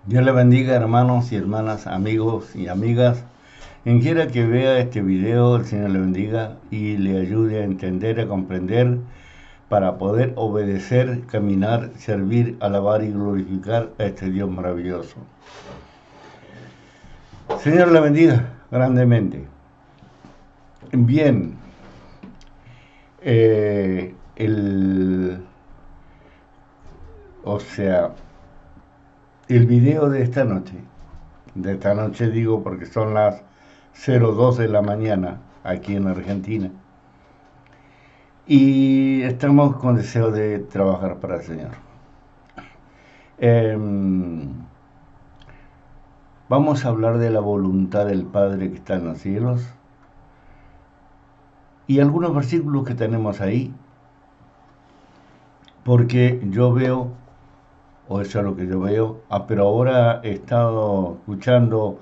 Dios le bendiga, hermanos y hermanas, amigos y amigas. Quien quiera que vea este video, el Señor le bendiga y le ayude a entender, a comprender, para poder obedecer, caminar, servir, alabar y glorificar a este Dios maravilloso. Señor le bendiga grandemente. Bien, eh, el, o sea, el video de esta noche digo porque son las 02 de la mañana aquí en Argentina. Y estamos con deseo de trabajar para el Señor. Eh, Vamos a hablar de la voluntad del Padre que está en los cielos y algunos versículos que tenemos ahí, porque yo veo, o eso es lo que yo veo, pero ahora he estado escuchando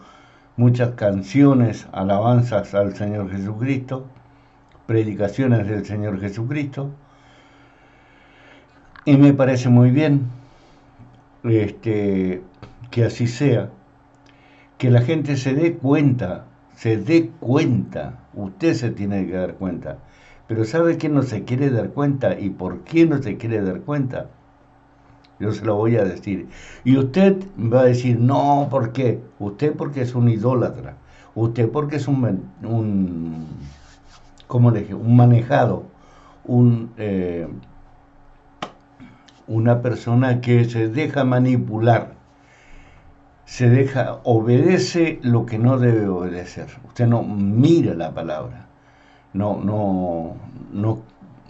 muchas canciones, alabanzas al Señor Jesucristo, predicaciones del Señor Jesucristo, y me parece muy bien que así sea, que la gente se dé cuenta, usted se tiene que dar cuenta. Pero ¿sabe qué no se quiere dar cuenta y por qué no se quiere dar cuenta? Yo se lo voy a decir. Y usted va a decir, no, ¿por qué? Usted porque es un idólatra. Usted porque es ¿cómo le dije? Un manejado. Un, una persona que se deja manipular, obedece lo que no debe obedecer. Usted no mira la palabra. No, no, no,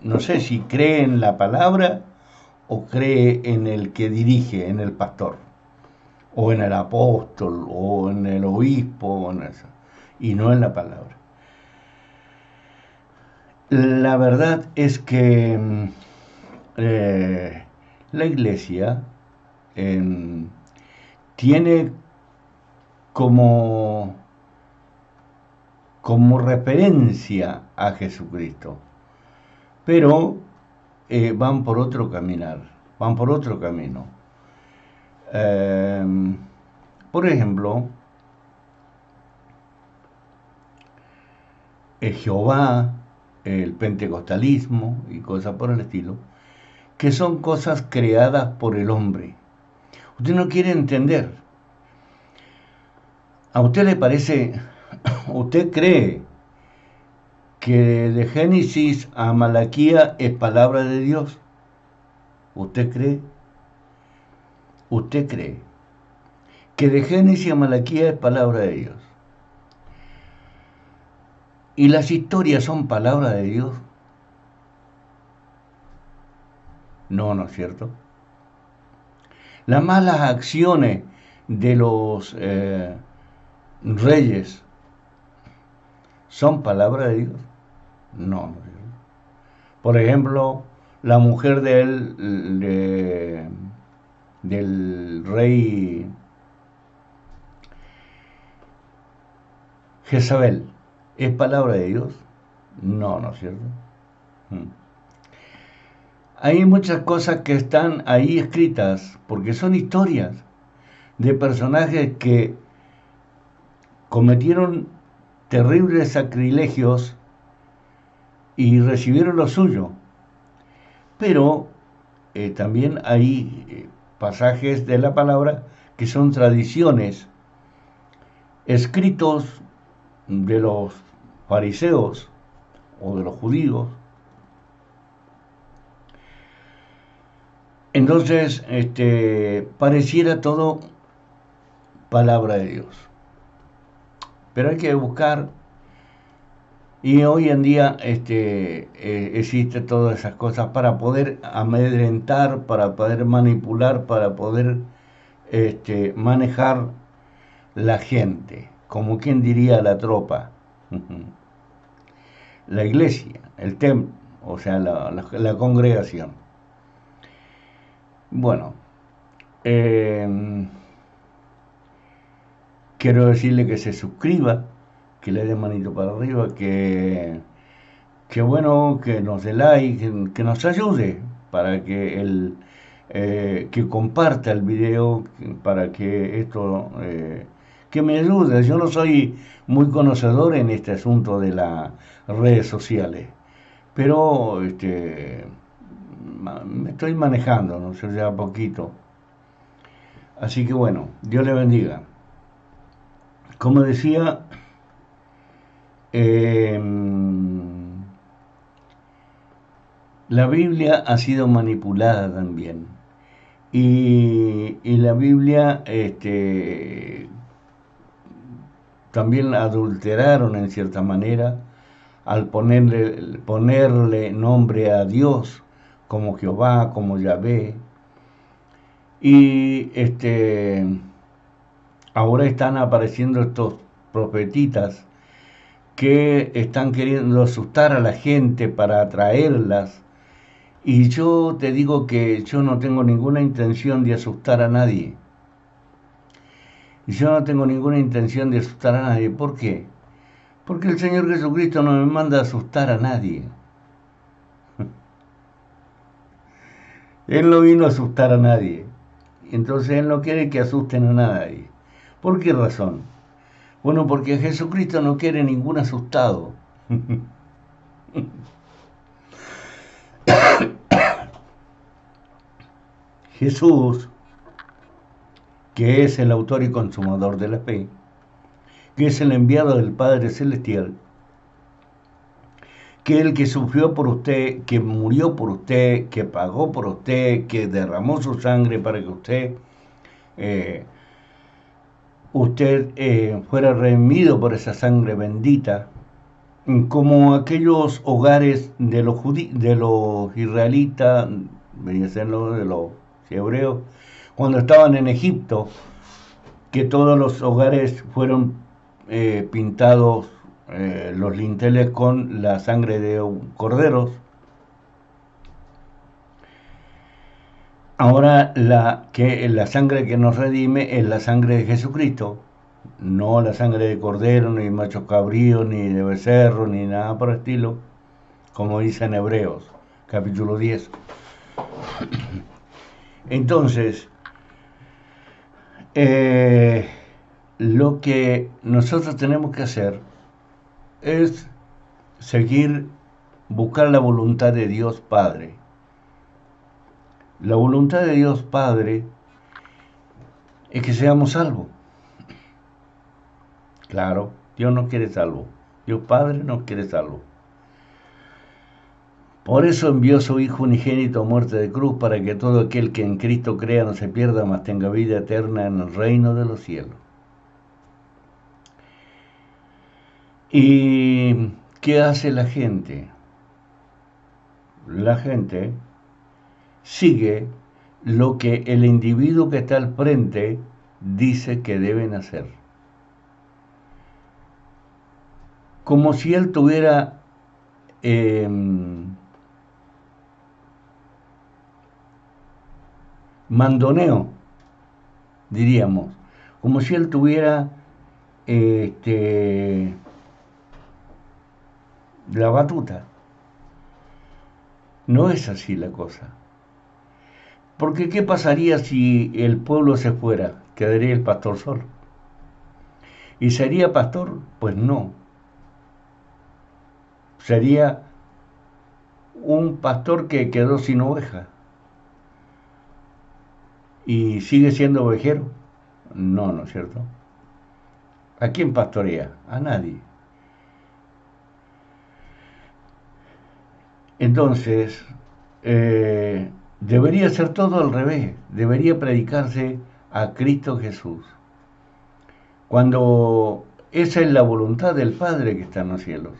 no sé si cree en la palabra o cree en el que dirige, en el pastor, o en el apóstol, o en el obispo, o en eso, y no en la palabra. La verdad es que eh, la iglesia eh, tiene como, como referencia a Jesucristo, pero van por otro caminar, van por otro camino. Eh, por ejemplo, Jehová, el pentecostalismo y cosas por el estilo, que son cosas creadas por el hombre. Usted no quiere entender. ¿A usted le parece, usted cree que de Génesis a Malaquía es palabra de Dios? ¿Usted cree? ¿Usted cree que de Génesis a Malaquía es palabra de Dios? ¿Y las historias son palabra de Dios? No, ¿no es cierto? Las malas acciones de los reyes son palabra de Dios. No, no es cierto. Por ejemplo, la mujer del rey Jezabel, ¿es palabra de Dios? No, ¿no es cierto? Mm. Hay muchas cosas que están ahí escritas porque son historias de personajes que cometieron terribles sacrilegios y recibieron lo suyo. Pero también hay pasajes de la palabra que son tradiciones, escritos de los fariseos o de los judíos. Entonces, pareciera todo palabra de Dios. Pero hay que buscar, y hoy en día existe todas esas cosas para poder amedrentar, para poder manipular, para poder manejar la gente, como quien diría la tropa, la iglesia, el templo, o sea, la congregación. Bueno, eh, quiero decirle que se suscriba, que le dé manito para arriba, que bueno, que nos dé like, que nos ayude para que que comparta el video para que esto, que me ayude. Yo no soy muy conocedor en este asunto de las redes sociales, pero me estoy manejando, no sé, ya poquito. Así que bueno, Dios le bendiga. Como decía, eh, la Biblia ha sido manipulada también. Y la Biblia también adulteraron en cierta manera al ponerle nombre a Dios como Jehová, como Yahvé. Y ahora están apareciendo estos profetitas que están queriendo asustar a la gente para atraerlas. Y yo te digo que yo no tengo ninguna intención de asustar a nadie. Yo no tengo ninguna intención de asustar a nadie. ¿Por qué? Porque el Señor Jesucristo no me manda a asustar a nadie. Él no vino a asustar a nadie. Entonces Él no quiere que asusten a nadie. ¿Por qué razón? Bueno, porque Jesucristo no quiere ningún asustado. Jesús, que es el autor y consumador de la fe, que es el enviado del Padre Celestial, que el que sufrió por usted, que murió por usted, que pagó por usted, que derramó su sangre para que usted fuera redimido por esa sangre bendita, como aquellos hogares de los israelitas, venía a ser de los hebreos, cuando estaban en Egipto, que todos los hogares fueron pintados, los linteles con la sangre de corderos. Ahora la sangre que nos redime es la sangre de Jesucristo, no la sangre de cordero, ni machos cabríos, ni de becerro, ni nada por el estilo, como dice en Hebreos, capítulo 10. Entonces, lo que nosotros tenemos que hacer es buscar la voluntad de Dios Padre. La voluntad de Dios Padre es que seamos salvos. Claro, Dios nos quiere salvo. Dios Padre nos quiere salvo. Por eso envió a su Hijo unigénito a muerte de cruz, para que todo aquel que en Cristo crea no se pierda, mas tenga vida eterna en el reino de los cielos. ¿Y qué hace la gente? La gente sigue lo que el individuo que está al frente dice que deben hacer. Como si él tuviera mandoneo, diríamos, como si él tuviera la batuta. No es así la cosa. Porque ¿qué pasaría si el pueblo se fuera? ¿Quedaría el pastor solo? ¿Y sería pastor? Pues no. Sería un pastor que quedó sin oveja. ¿Y sigue siendo ovejero? No, ¿no es cierto? ¿A quién pastorea? A nadie. Entonces, debería ser todo al revés. Debería predicarse a Cristo Jesús. Cuando esa es la voluntad del Padre que está en los cielos.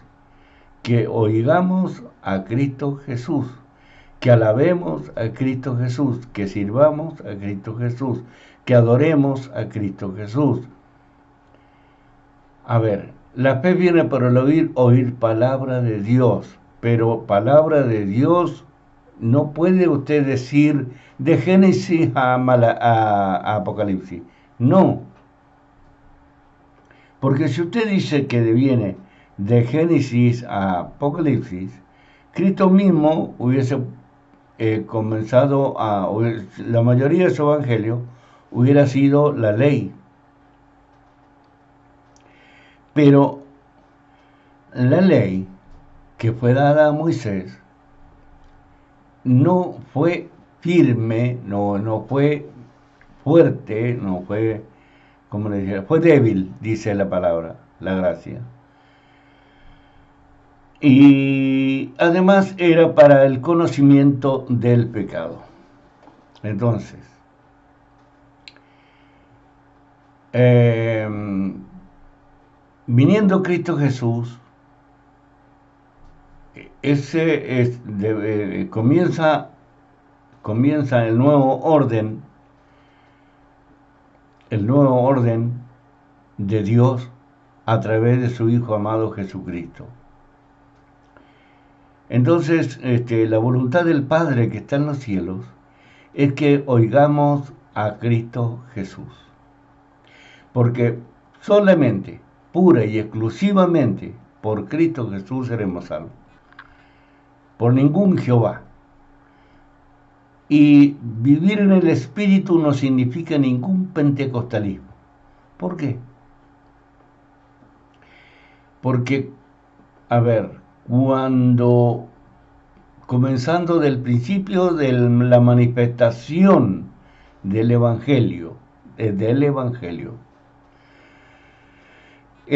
Que oigamos a Cristo Jesús. Que alabemos a Cristo Jesús. Que sirvamos a Cristo Jesús. Que adoremos a Cristo Jesús. A ver, la fe viene por el oír palabra de Dios. Pero palabra de Dios no puede usted decir de Génesis a Apocalipsis. No. Porque si usted dice que viene de Génesis a Apocalipsis, Cristo mismo hubiese la mayoría de su evangelio hubiera sido la ley. Pero la ley que fue dada a Moisés no fue firme, no fue fuerte, no fue, como le decía, fue débil, dice la palabra, la gracia. Y además era para el conocimiento del pecado. Entonces, viniendo Cristo Jesús, comienza el nuevo orden de Dios a través de su Hijo amado Jesucristo. Entonces, la voluntad del Padre que está en los cielos es que oigamos a Cristo Jesús. Porque solamente, pura y exclusivamente, por Cristo Jesús seremos salvos. Por ningún Jehová. Y vivir en el Espíritu no significa ningún pentecostalismo. ¿Por qué? Porque, comenzando del principio de la manifestación del Evangelio, el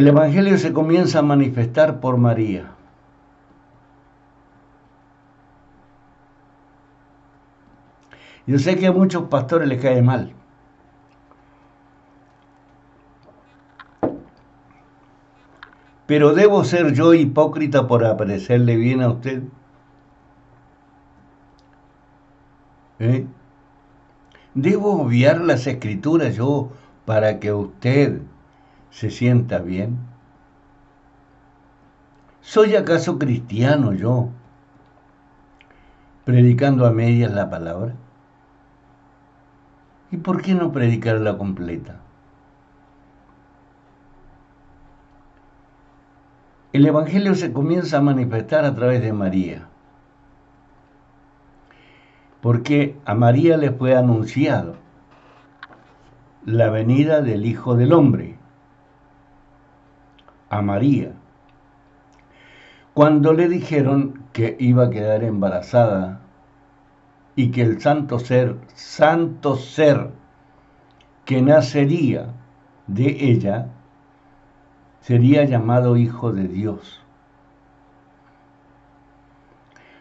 Evangelio se comienza a manifestar por María. Yo sé que a muchos pastores les cae mal. Pero ¿debo ser yo hipócrita por parecerle bien a usted? ¿Debo obviar las escrituras yo para que usted se sienta bien? ¿Soy acaso cristiano yo, predicando a medias la palabra? ¿Y por qué no predicarla completa? El Evangelio se comienza a manifestar a través de María, porque a María le fue anunciado la venida del Hijo del Hombre, a María, cuando le dijeron que iba a quedar embarazada y que el santo ser que nacería de ella sería llamado Hijo de Dios.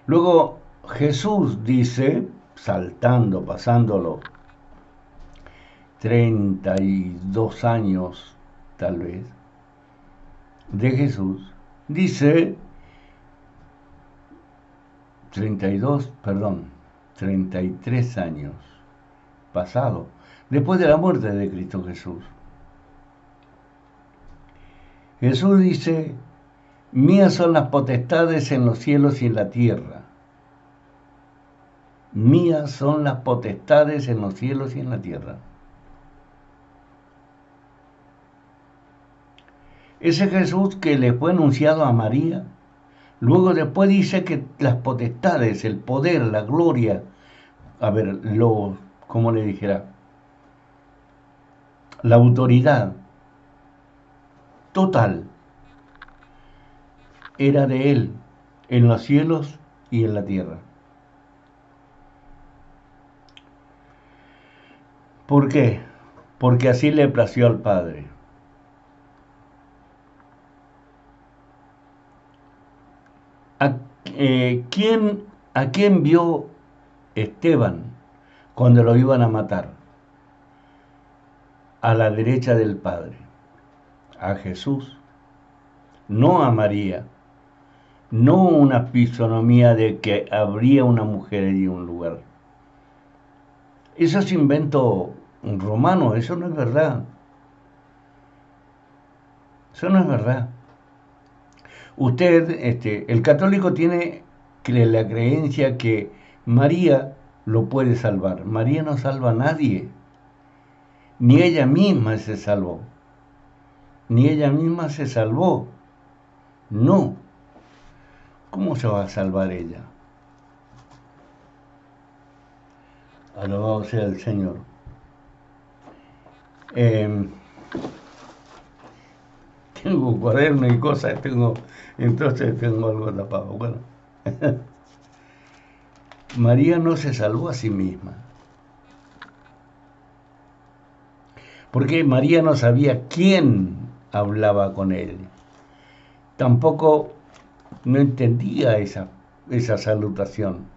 Luego Jesús dice, pasándolo 32 años tal vez, de Jesús, dice 33 años pasado, después de la muerte de Cristo Jesús. Jesús dice, mías son las potestades en los cielos y en la tierra. Mías son las potestades en los cielos y en la tierra. Ese Jesús que le fue anunciado a María, luego después dice que las potestades, el poder, la gloria, ¿cómo le dijera? La autoridad total era de Él en los cielos y en la tierra. ¿Por qué? Porque así le plació al Padre. ¿A quién vio Esteban cuando lo iban a matar? A la derecha del Padre. A Jesús. No a María. No una fisonomía de que habría una mujer en un lugar. Eso es invento romano, eso no es verdad. Eso no es verdad. Usted, el católico tiene la creencia que María lo puede salvar. María no salva a nadie. Ni ella misma se salvó. Ni ella misma se salvó. No. ¿Cómo se va a salvar ella? Alabado sea el Señor. Eh, Tengo cuaderno y cosas, entonces tengo algo tapado. Bueno, María no se salvó a sí misma, porque María no sabía quién hablaba con él. Tampoco no entendía esa salutación.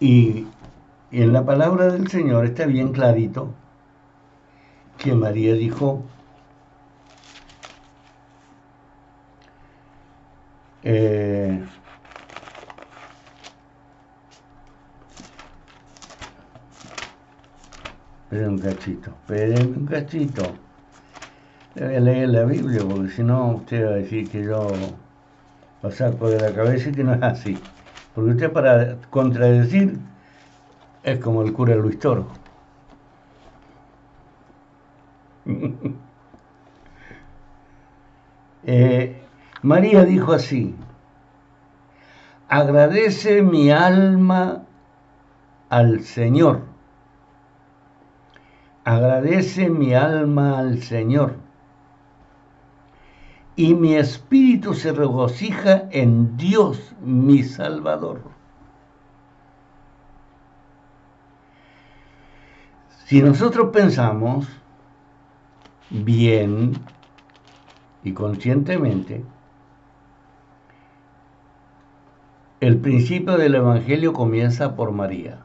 Y en la palabra del Señor está bien clarito que María dijo, esperen un cachito. Le voy a leer la Biblia porque si no usted va a decir que yo lo saco de la cabeza y que no es así. Porque usted para contradecir es como el cura Luis Toro. María dijo así, agradece mi alma al Señor, agradece mi alma al Señor, y mi espíritu se regocija en Dios mi Salvador. Si nosotros pensamos bien y conscientemente, el principio del Evangelio comienza por María,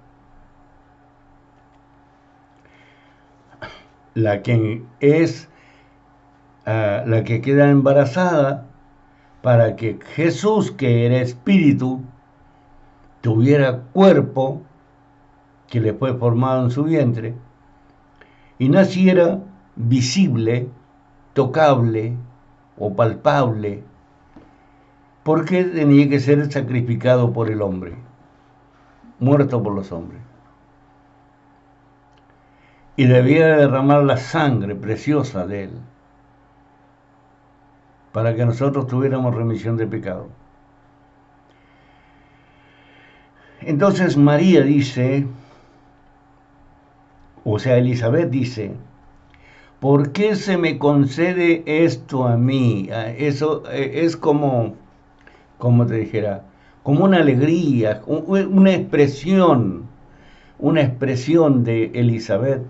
la que es la que queda embarazada para que Jesús, que era espíritu, tuviera cuerpo que le fue formado en su vientre y naciera visible, tocable o palpable, porque tenía que ser sacrificado por el hombre, muerto por los hombres. Y debía derramar la sangre preciosa de él, para que nosotros tuviéramos remisión de pecado. Entonces María dice, o sea, Elizabeth dice, ¿por qué se me concede esto a mí? Eso es como te dijera, como una alegría, una expresión de Elizabeth,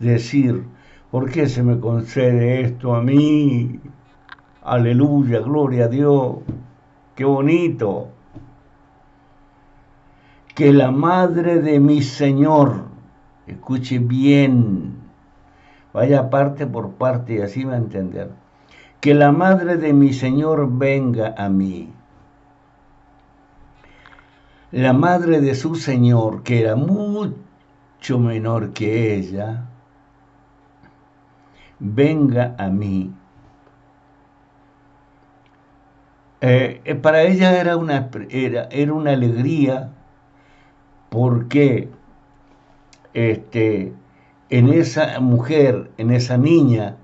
decir, ¿por qué se me concede esto a mí? Aleluya, gloria a Dios, qué bonito. Que la madre de mi Señor, escuche bien, vaya parte por parte y así va a entender, que la madre de mi Señor venga a mí. La madre de su Señor, que era mucho menor que ella, venga a mí. Para ella era una alegría porque en esa mujer, en esa niña,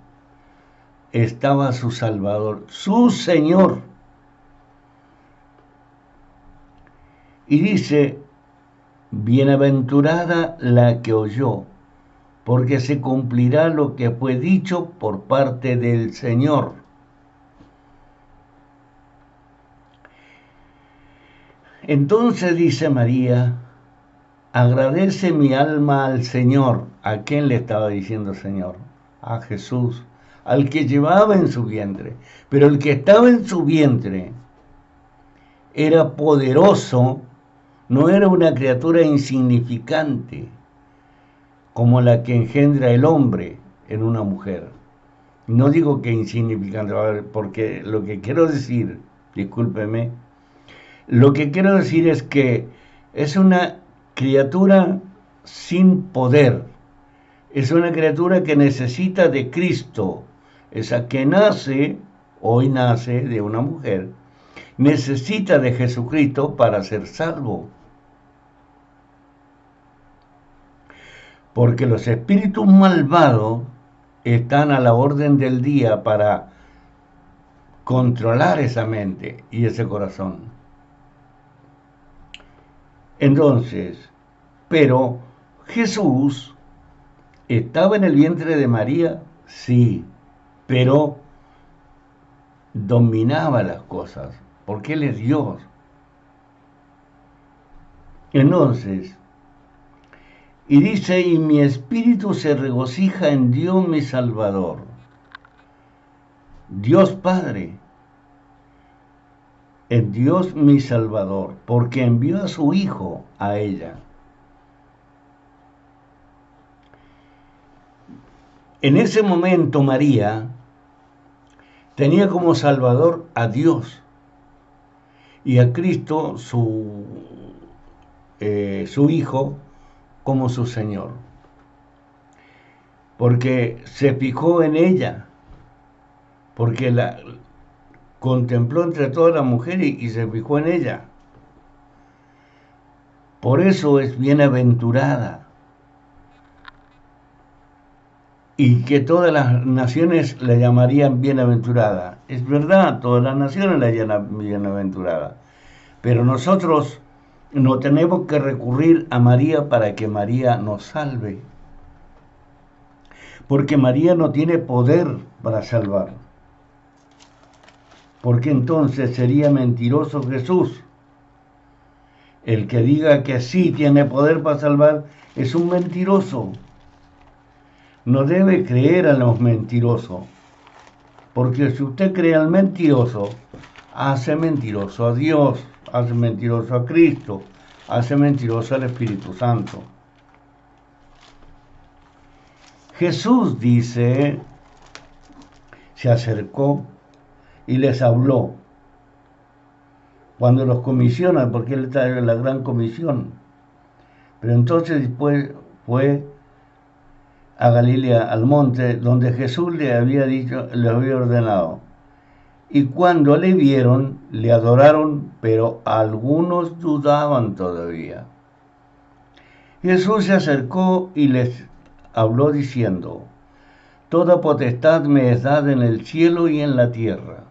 estaba su Salvador, su Señor. Y dice, bienaventurada la que oyó, porque se cumplirá lo que fue dicho por parte del Señor. Entonces dice María, agradece mi alma al Señor. ¿A quién le estaba diciendo Señor? A Jesús, al que llevaba en su vientre. Pero el que estaba en su vientre era poderoso, no era una criatura insignificante como la que engendra el hombre en una mujer. No digo que insignificante, porque lo que quiero decir, discúlpeme, lo que quiero decir es que es una criatura sin poder, es una criatura que necesita de Cristo, esa que hoy nace de una mujer, necesita de Jesucristo para ser salvo. Porque los espíritus malvados están a la orden del día para controlar esa mente y ese corazón. Entonces, pero Jesús estaba en el vientre de María, sí, pero dominaba las cosas, porque Él es Dios. Entonces, y dice, y mi espíritu se regocija en Dios mi Salvador, Dios Padre, en Dios mi Salvador, porque envió a su Hijo a ella. En ese momento María tenía como Salvador a Dios y a Cristo, su Hijo, como su Señor. Porque se fijó en ella, porque la contempló entre todas las mujeres y se fijó en ella. Por eso es bienaventurada. Y que todas las naciones la llamarían bienaventurada. Es verdad, todas las naciones la llaman bienaventurada. Pero nosotros no tenemos que recurrir a María para que María nos salve. Porque María no tiene poder para salvar. Porque entonces sería mentiroso Jesús. El que diga que sí tiene poder para salvar es un mentiroso. No debe creer a los mentirosos. Porque si usted cree al mentiroso, hace mentiroso a Dios, hace mentiroso a Cristo, hace mentiroso al Espíritu Santo. Jesús dice, se acercó y les habló. Cuando los comisiona, porque él está en la gran comisión. Pero entonces después fue a Galilea, al monte, donde Jesús le había dicho, le había ordenado. Y cuando le vieron, le adoraron, pero algunos dudaban todavía. Jesús se acercó y les habló diciendo, toda potestad me es dada en el cielo y en la tierra.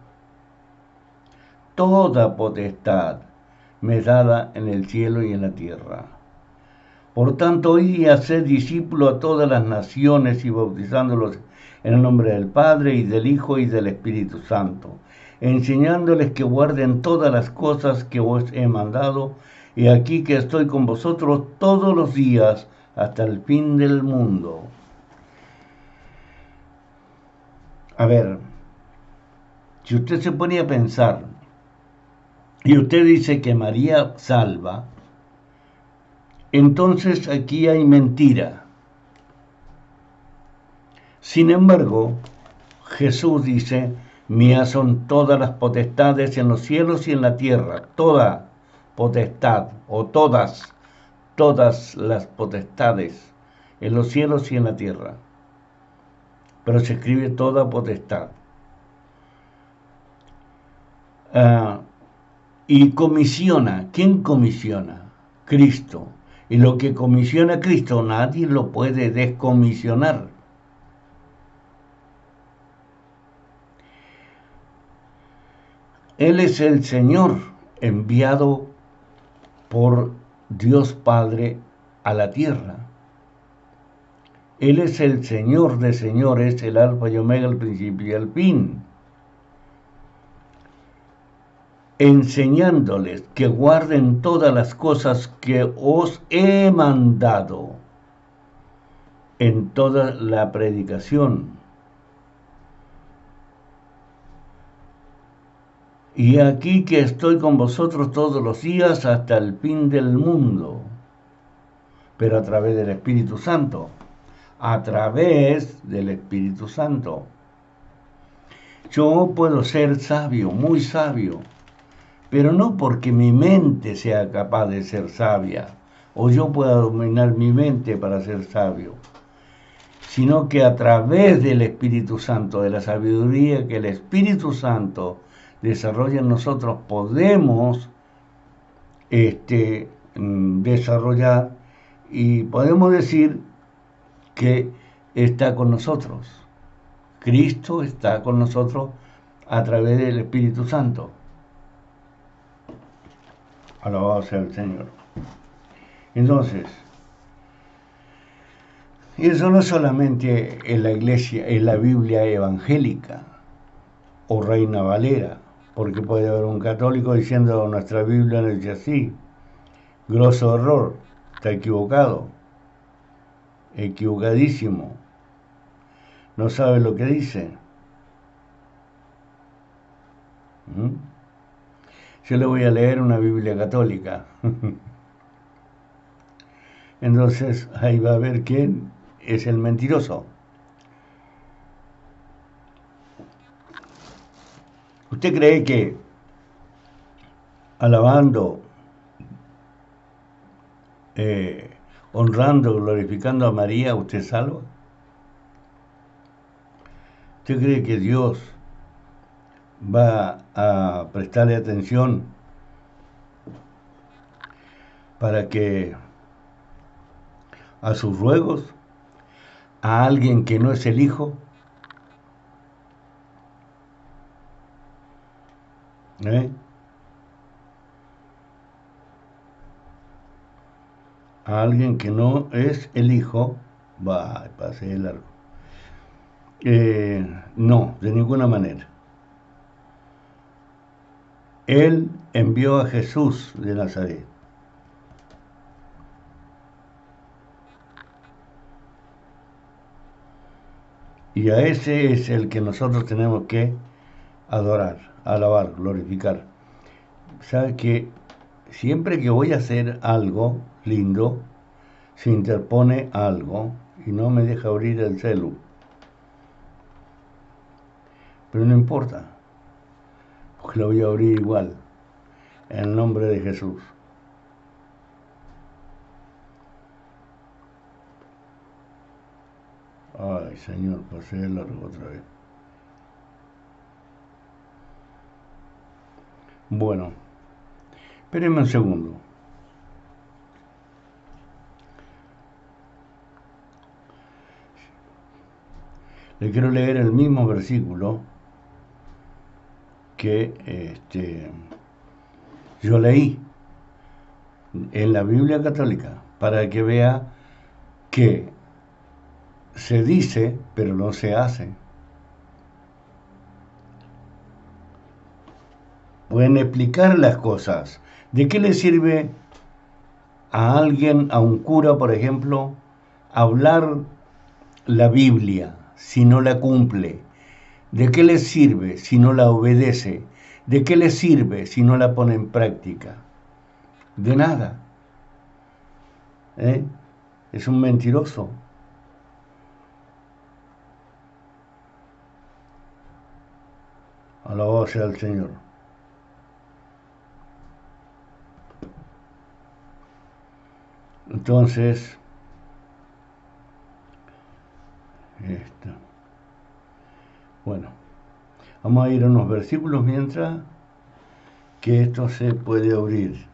Toda potestad me es dada en el cielo y en la tierra. Por tanto, id y haced discípulos a todas las naciones y bautizándolos en el nombre del Padre y del Hijo y del Espíritu Santo, enseñándoles que guarden todas las cosas que os he mandado, y aquí que estoy con vosotros todos los días hasta el fin del mundo. A ver, si usted se ponía a pensar, y usted dice que María salva, entonces aquí hay mentira. Sin embargo, Jesús dice, mías son todas las potestades en los cielos y en la tierra, toda potestad o todas las potestades en los cielos y en la tierra. Pero se escribe toda potestad. Y comisiona, ¿quién comisiona? Cristo. Y lo que comisiona Cristo nadie lo puede descomisionar. Él es el Señor enviado por Dios Padre a la tierra. Él es el Señor de señores, el Alfa y Omega, el principio y el fin. Enseñándoles que guarden todas las cosas que os he mandado en toda la predicación. Y aquí que estoy con vosotros todos los días hasta el fin del mundo, pero a través del Espíritu Santo, a través del Espíritu Santo. Yo puedo ser sabio, muy sabio, pero no porque mi mente sea capaz de ser sabia, o yo pueda dominar mi mente para ser sabio, sino que a través del Espíritu Santo, de la sabiduría que el Espíritu Santo desarrolla en nosotros, podemos desarrollar y podemos decir que está con nosotros. Cristo está con nosotros a través del Espíritu Santo. Alabado sea el Señor. Entonces, eso no solamente en la iglesia, en la Biblia evangélica o Reina Valera, porque puede haber un católico diciendo nuestra Biblia no dice así. Grosso error, está equivocado, equivocadísimo, no sabe lo que dice. ¿Mm? Yo le voy a leer una Biblia católica. Entonces ahí va a ver quién es el mentiroso. ¿Usted cree que alabando, honrando, glorificando a María, usted salva? ¿Usted cree que Dios va a prestarle atención para que a sus ruegos a alguien que no es el Hijo? ¿Eh? A alguien que no es el Hijo, va, pase de largo. No, de ninguna manera. Él envió a Jesús de Nazaret. Y a ese es el que nosotros tenemos que adorar, alabar, glorificar. ¿Sabe que siempre que voy a hacer algo lindo, se interpone algo y no me deja abrir el celu? Pero no importa, porque lo voy a abrir igual, en el nombre de Jesús. Ay, Señor, pasé de largo otra vez. Bueno, espérenme un segundo. Le quiero leer el mismo versículo que yo leí en la Biblia católica, para que vea que se dice, pero no se hace. Pueden explicar las cosas. ¿De qué le sirve a alguien, a un cura, por ejemplo, hablar la Biblia si no la cumple? ¿De qué le sirve si no la obedece? ¿De qué le sirve si no la pone en práctica? De nada. Es un mentiroso. Alabado sea el Señor. Entonces, bueno, vamos a ir a unos versículos mientras que esto se puede abrir.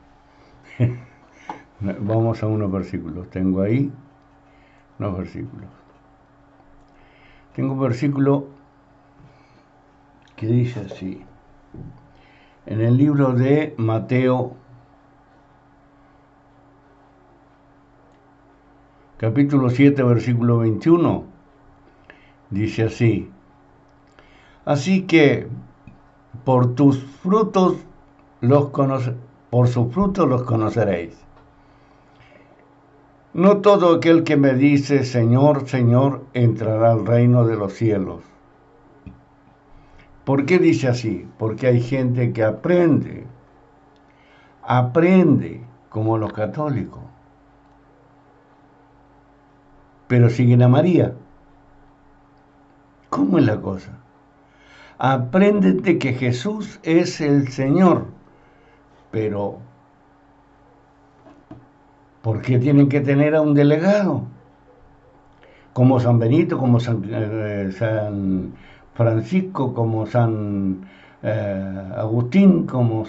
Vamos a unos versículos. Tengo ahí unos versículos. Tengo un versículo que dice así. En el libro de Mateo, capítulo 7, versículo 21, dice así. Así que por sus frutos los conoceréis. No todo aquel que me dice Señor, Señor, entrará al reino de los cielos. ¿Por qué dice así? Porque hay gente que aprende como los católicos, pero siguen a María. ¿Cómo es la cosa? Apréndete que Jesús es el Señor, pero ¿por qué tienen que tener a un delegado? Como San Benito, como San Francisco, como San Agustín, como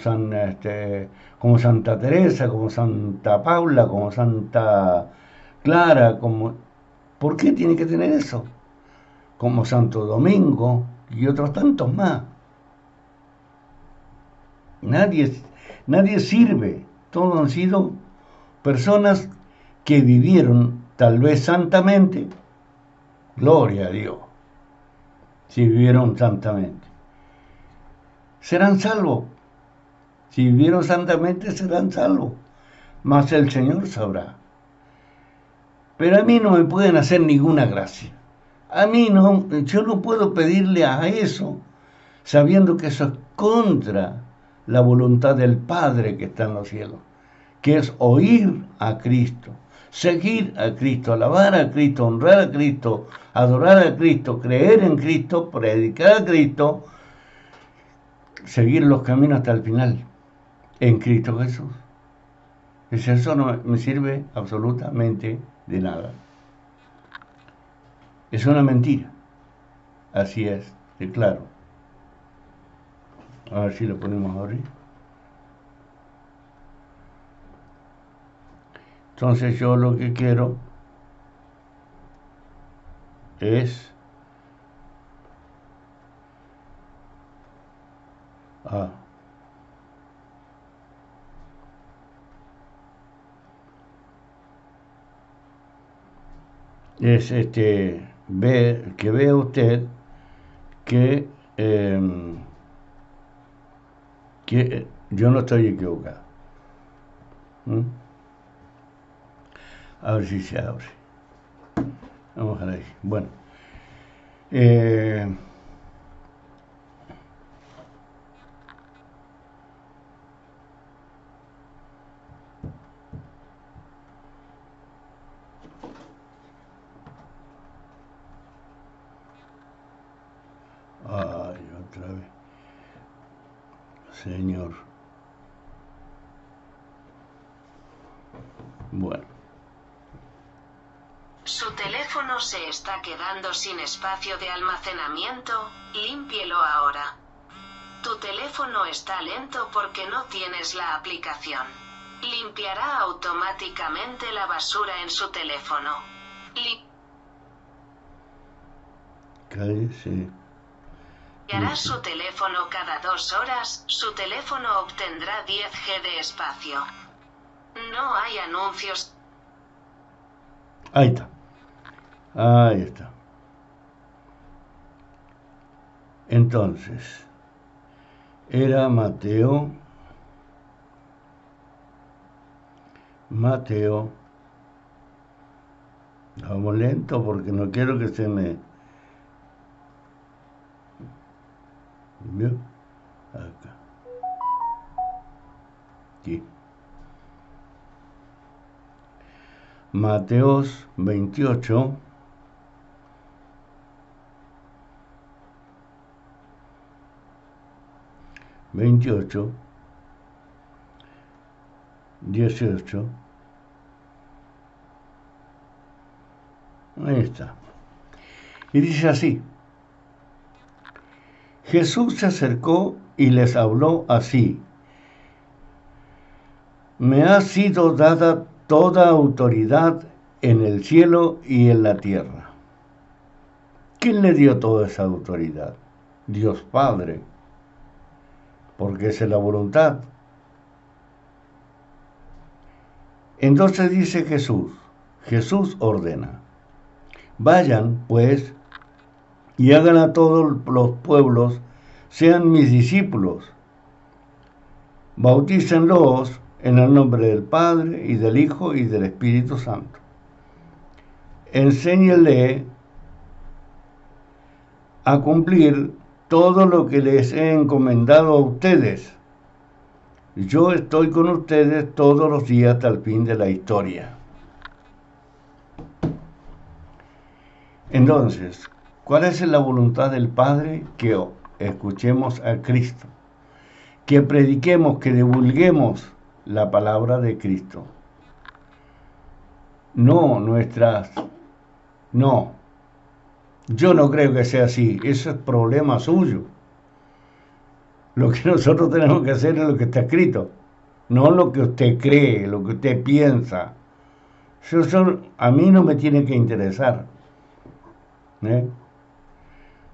como Santa Teresa, como Santa Paula, como Santa Clara, ¿por qué tiene que tener eso? Como Santo Domingo y otros tantos más. Nadie sirve, todos han sido personas que vivieron tal vez santamente, gloria a Dios, si vivieron santamente, serán salvos. Si vivieron santamente serán salvos, mas el Señor sabrá. Pero a mí no me pueden hacer ninguna gracia. A mí no, yo no puedo pedirle a eso, sabiendo que eso es contra la voluntad del Padre que está en los cielos, que es oír a Cristo, seguir a Cristo, alabar a Cristo, honrar a Cristo, adorar a Cristo, creer en Cristo, predicar a Cristo, seguir los caminos hasta el final, en Cristo Jesús. Eso no me sirve absolutamente de nada. Es una mentira. Así es, de claro. A ver si lo ponemos a abrir. Entonces yo lo que quiero es ver que vea usted que yo no estoy equivocado. A ver si se abre. Vamos a ver. Bueno. Ay, otra vez. Señor. Bueno. Su teléfono se está quedando sin espacio de almacenamiento, límpielo ahora. Tu teléfono está lento porque no tienes la aplicación. Limpiará automáticamente la basura en su teléfono. Cállese. Limpiará su teléfono cada 2 horas, su teléfono obtendrá 10 GB de espacio. No hay anuncios. Ahí está. Ahí está. Entonces, era Mateo. Vamos lento porque no quiero que se me... ¿Vio? Acá. Aquí. Mateos 28. Ahí está. Y dice así: Jesús se acercó y les habló así: Me ha sido dada toda autoridad en el cielo y en la tierra. ¿Quién le dio toda esa autoridad? Dios Padre, porque esa es la voluntad. Entonces dice Jesús ordena: vayan, pues, y hagan a todos los pueblos, sean mis discípulos, bautícenlos en el nombre del Padre, y del Hijo, y del Espíritu Santo. Enséñenle a cumplir todo lo que les he encomendado a ustedes. Yo estoy con ustedes todos los días hasta el fin de la historia. Entonces, ¿cuál es la voluntad del Padre? Que escuchemos a Cristo, que prediquemos, que divulguemos la palabra de Cristo. No, yo no creo que sea así, eso es problema suyo. Lo que nosotros tenemos que hacer es lo que está escrito, no lo que usted cree, lo que usted piensa. Eso a mí no me tiene que interesar.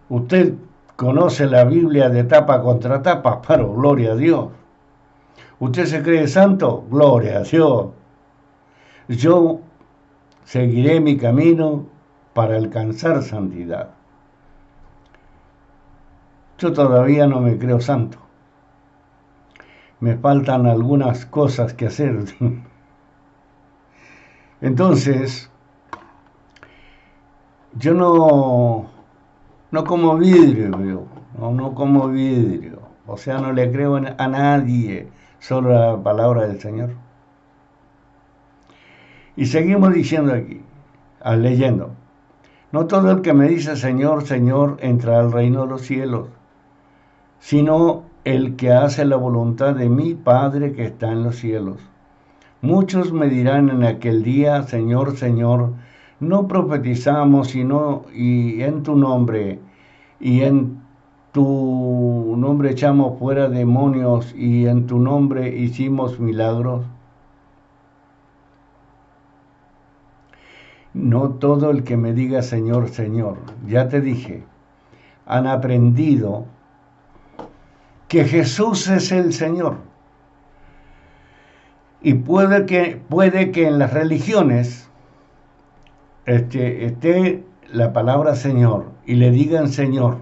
Usted conoce la Biblia de tapa contra tapa, pero gloria a Dios. ¿Usted se cree santo? Gloria a Dios. Yo seguiré mi camino para alcanzar santidad. Yo todavía no me creo santo. Me faltan algunas cosas que hacer. Entonces, yo no como vidrio, no como vidrio. O sea, no le creo a nadie, solo a la palabra del Señor. Y seguimos diciendo aquí, leyendo. No todo el que me dice Señor, Señor, entrará al reino de los cielos, sino el que hace la voluntad de mi Padre que está en los cielos. Muchos me dirán en aquel día, Señor, Señor, no profetizamos y en tu nombre, y en tu nombre echamos fuera demonios, y en tu nombre hicimos milagros. No todo el que me diga Señor, Señor, ya te dije, han aprendido que Jesús es el Señor. Y puede que en las religiones esté la palabra Señor y le digan Señor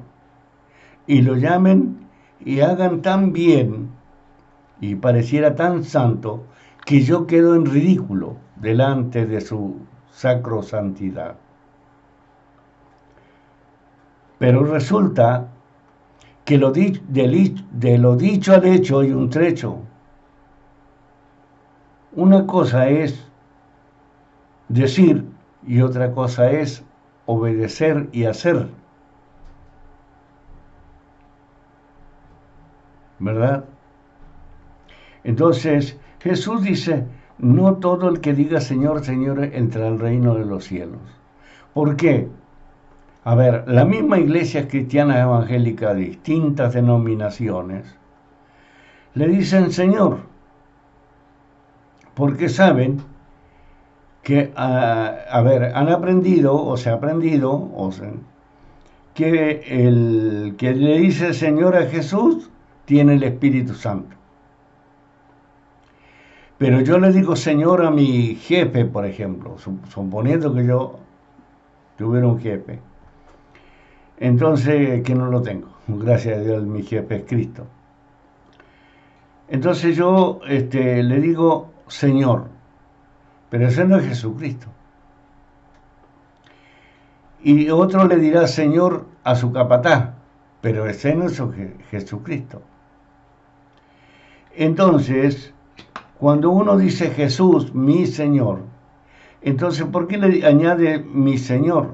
y lo llamen y hagan tan bien y pareciera tan santo que yo quedo en ridículo delante de su sacrosantidad. Pero resulta que de lo dicho al hecho hay un trecho. Una cosa es decir y otra cosa es obedecer y hacer. ¿Verdad? Entonces, Jesús dice, no todo el que diga Señor, Señor entrará al reino de los cielos. ¿Por qué? A ver, la misma iglesia cristiana evangélica de distintas denominaciones le dicen Señor, porque saben que, han aprendido, o se ha aprendido, que el que le dice Señor a Jesús tiene el Espíritu Santo. Pero yo le digo Señor a mi jefe, por ejemplo, suponiendo que yo tuviera un jefe. Entonces, que no lo tengo, gracias a Dios mi jefe es Cristo. Entonces yo le digo Señor, pero ese no es Jesucristo. Y otro le dirá Señor a su capataz, pero ese no es Jesucristo. Entonces, cuando uno dice Jesús, mi Señor, entonces ¿por qué le añade mi Señor?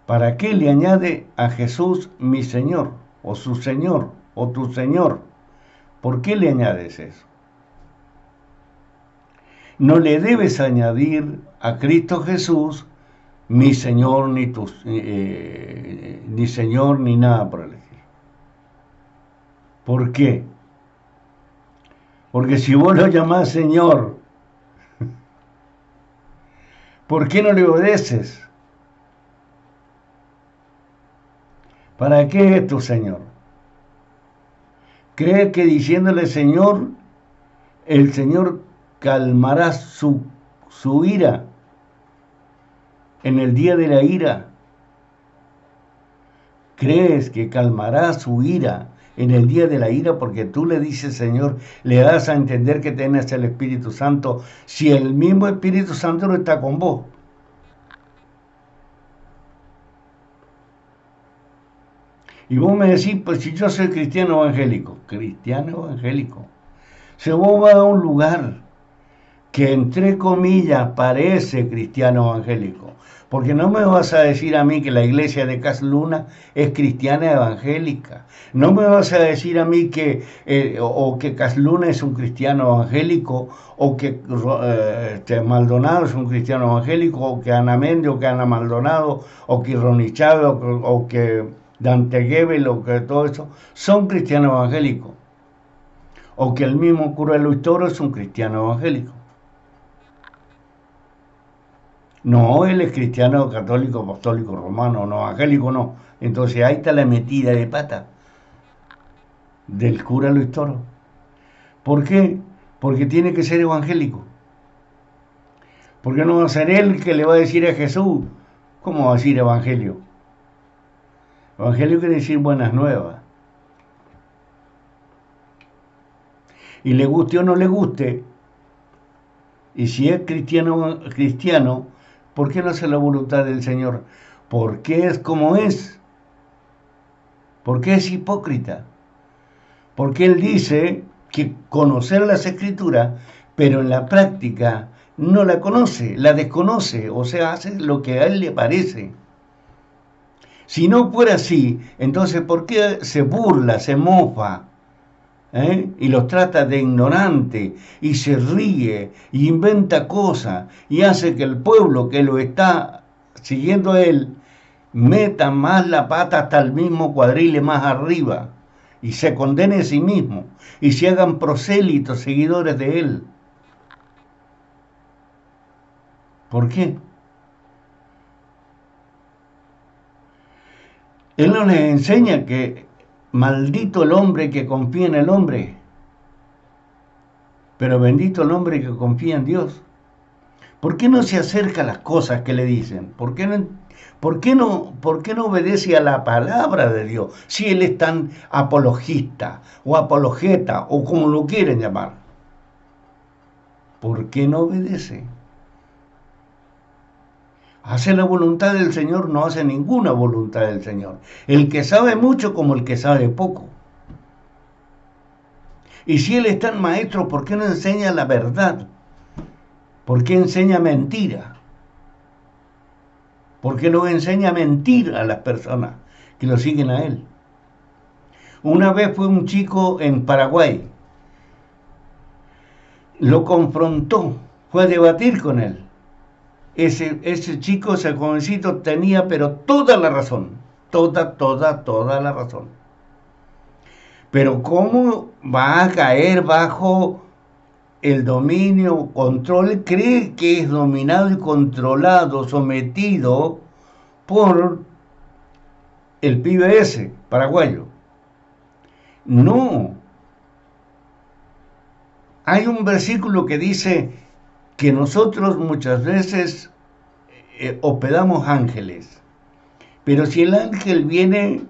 ¿Para qué le añade a Jesús mi Señor, o su Señor, o tu Señor? ¿Por qué le añades eso? No le debes añadir a Cristo Jesús mi Señor, ni Señor, ni nada por el estilo. ¿Por qué? Porque si vos lo llamás Señor, ¿por qué no le obedeces? ¿Para qué es tu Señor? ¿Cree que diciéndole Señor, el Señor calmará su ira en el día de la ira? ¿Crees que calmará su ira en el día de la ira porque tú le dices Señor, le das a entender que tienes el Espíritu Santo, si el mismo Espíritu Santo no está con vos? Y vos me decís, pues si yo soy cristiano evangélico, si vos vas a un lugar que entre comillas parece cristiano evangélico, porque no me vas a decir a mí que la iglesia de Casluna es cristiana evangélica, no me vas a decir a mí que Casluna es un cristiano evangélico, o que Maldonado es un cristiano evangélico, o que Ana Méndez, o que Ana Maldonado, o que Ronnie Chávez, o que Dante Gebel, o que todo eso son cristianos evangélicos, o que el mismo cura Luis Toro es un cristiano evangélico. No, él es cristiano, católico, apostólico, romano, no, evangélico no. Entonces ahí está la metida de pata del cura Luis Toro. ¿Por qué? Porque tiene que ser evangélico. Porque no va a ser él que le va a decir a Jesús. ¿Cómo va a decir evangelio? Evangelio quiere decir buenas nuevas. Y le guste o no le guste, y si es cristiano, ¿por qué no hace la voluntad del Señor? ¿Por qué es como es? ¿Por qué es hipócrita? Porque él dice que conocer las Escrituras, pero en la práctica no la conoce, la desconoce, o sea, hace lo que a él le parece. Si no fuera así, entonces ¿por qué se burla, se mofa? Y los trata de ignorante, y se ríe, y inventa cosas, y hace que el pueblo que lo está siguiendo a él meta más la pata hasta el mismo cuadril más arriba, y se condene a sí mismo, y se hagan prosélitos, seguidores de él. ¿Por qué? Él no les enseña que maldito el hombre que confía en el hombre, pero bendito el hombre que confía en Dios. ¿Por qué no se acerca a las cosas que le dicen? ¿Por qué no obedece a la palabra de Dios? Si él es tan apologista o apologeta o como lo quieren llamar. ¿Por qué no obedece? Hace la voluntad del Señor, no hace ninguna voluntad del Señor. El que sabe mucho como el que sabe poco. Y si él es tan maestro, ¿por qué no enseña la verdad? ¿Por qué enseña mentira? ¿Por qué no enseña mentira a las personas que lo siguen a él? Una vez fue un chico en Paraguay, lo confrontó, fue a debatir con él. Ese chico, ese jovencito tenía pero toda la razón, toda la razón. Pero ¿cómo va a caer bajo el dominio, control? Cree que es dominado y controlado, sometido por el pibe ese, paraguayo. No. Hay un versículo que dice que nosotros muchas veces hospedamos ángeles, pero si el ángel viene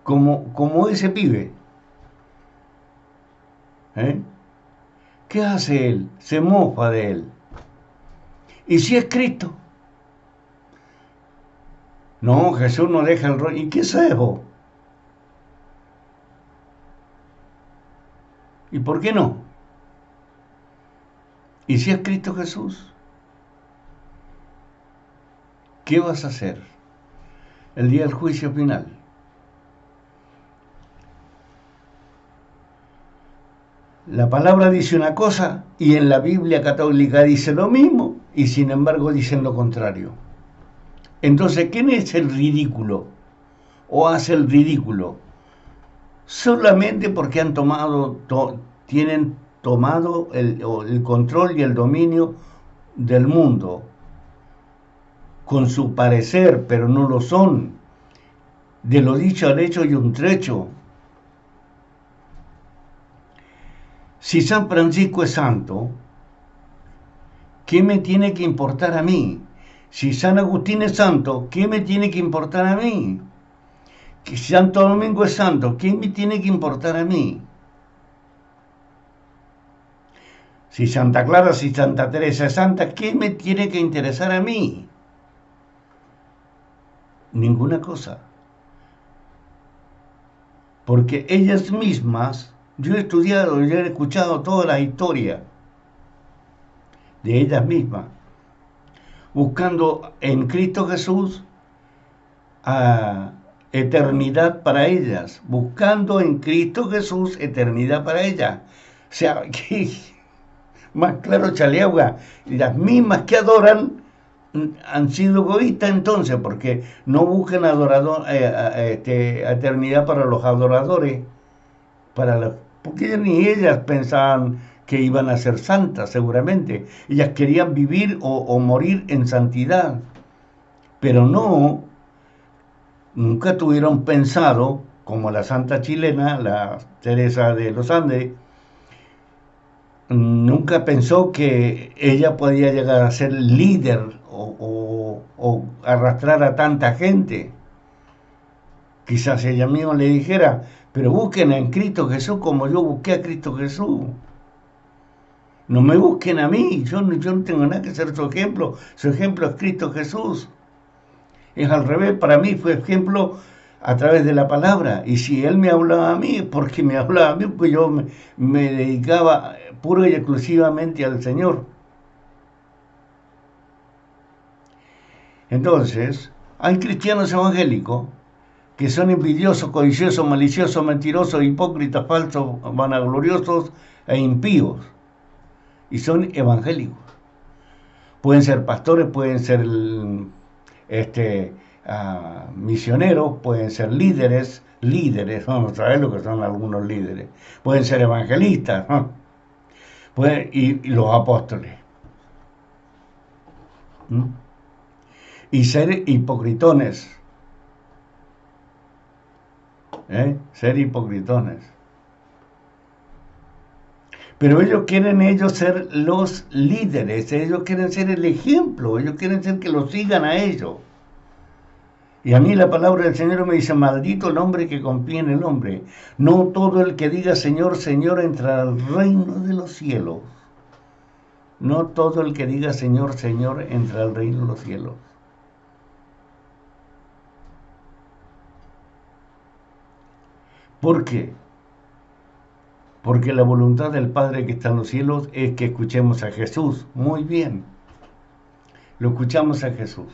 como ese pibe, ¿qué hace él? Se mofa de él. ¿Y si es Cristo? No, Jesús no deja el rollo. ¿Y qué sabes vos? ¿Y por qué no? ¿Y si es Cristo Jesús? ¿Qué vas a hacer el día del juicio final? La palabra dice una cosa y en la Biblia católica dice lo mismo y sin embargo dicen lo contrario. Entonces, ¿quién es el ridículo? ¿O hace el ridículo? Solamente porque tienen tomado el control y el dominio del mundo con su parecer, pero no lo son. De lo dicho al hecho y un trecho. Si San Francisco es santo, ¿qué me tiene que importar a mí? Si San Agustín es santo, ¿qué me tiene que importar a mí? Si Santo Domingo es santo, ¿qué me tiene que importar a mí? Si Santa Clara, si Santa Teresa es santa, ¿qué me tiene que interesar a mí? Ninguna cosa. Porque ellas mismas, yo he estudiado, yo he escuchado toda la historia de ellas mismas, buscando en Cristo Jesús eternidad para ellas, buscando en Cristo Jesús eternidad para ellas. O sea, que más claro chaleauga, las mismas que adoran han sido egoístas entonces, porque no buscan eternidad para los adoradores, porque ni ellas pensaban que iban a ser santas, seguramente. Ellas querían vivir o morir en santidad, pero nunca tuvieron pensado, como la santa chilena, la Teresa de los Andes, nunca pensó que ella podía llegar a ser líder o arrastrar a tanta gente. Quizás ella misma le dijera, pero busquen en Cristo Jesús como yo busqué a Cristo Jesús. No me busquen a mí, yo no tengo nada que ser su ejemplo es Cristo Jesús. Es al revés, para mí fue ejemplo a través de la palabra. Y si Él me hablaba a mí, es porque me hablaba a mí, pues yo me dedicaba puro y exclusivamente al Señor. Entonces, hay cristianos evangélicos que son envidiosos, codiciosos, maliciosos, mentirosos, hipócritas, falsos, vanagloriosos e impíos. Y son evangélicos. Pueden ser pastores, pueden ser misioneros, pueden ser líderes, vamos a ver lo que son algunos líderes. Pueden ser evangelistas, ¿no? Y los apóstoles. ¿Mm? Y ser hipocritones. Ser hipocritones. Pero ellos quieren ser los líderes, ellos quieren ser el ejemplo, ellos quieren ser que los sigan a ellos. Y a mí la palabra del Señor me dice, maldito el hombre que confía en el hombre. No todo el que diga Señor, Señor entrará al reino de los cielos. No todo el que diga Señor, Señor entrará al reino de los cielos. ¿Por qué? Porque la voluntad del Padre que está en los cielos es que escuchemos a Jesús. Muy bien. Lo escuchamos a Jesús.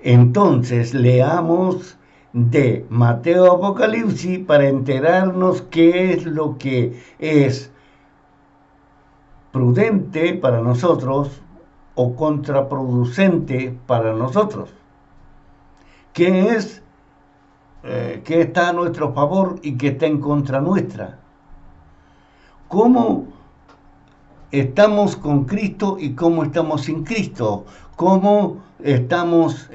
Entonces leamos de Mateo Apocalipsis para enterarnos qué es lo que es prudente para nosotros o contraproducente para nosotros. ¿Qué es que está a nuestro favor y que está en contra nuestra? ¿Cómo estamos con Cristo y cómo estamos sin Cristo? ¿Cómo estamos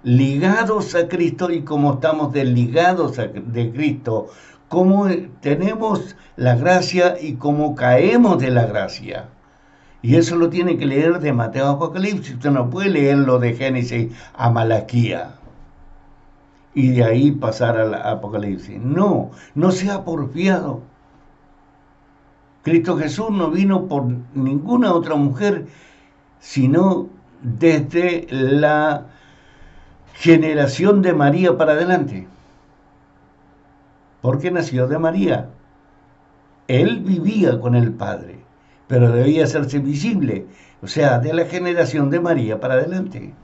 ligados a Cristo y cómo estamos desligados de Cristo? ¿Cómo tenemos la gracia y cómo caemos de la gracia? Y eso lo tiene que leer de Mateo a Apocalipsis. Usted no puede leerlo de Génesis a Malaquía y de ahí pasar al Apocalipsis. No sea porfiado. Cristo Jesús no vino por ninguna otra mujer, sino desde la generación de María para adelante. Porque nació de María. Él vivía con el Padre, pero debía hacerse visible, o sea, de la generación de María para adelante.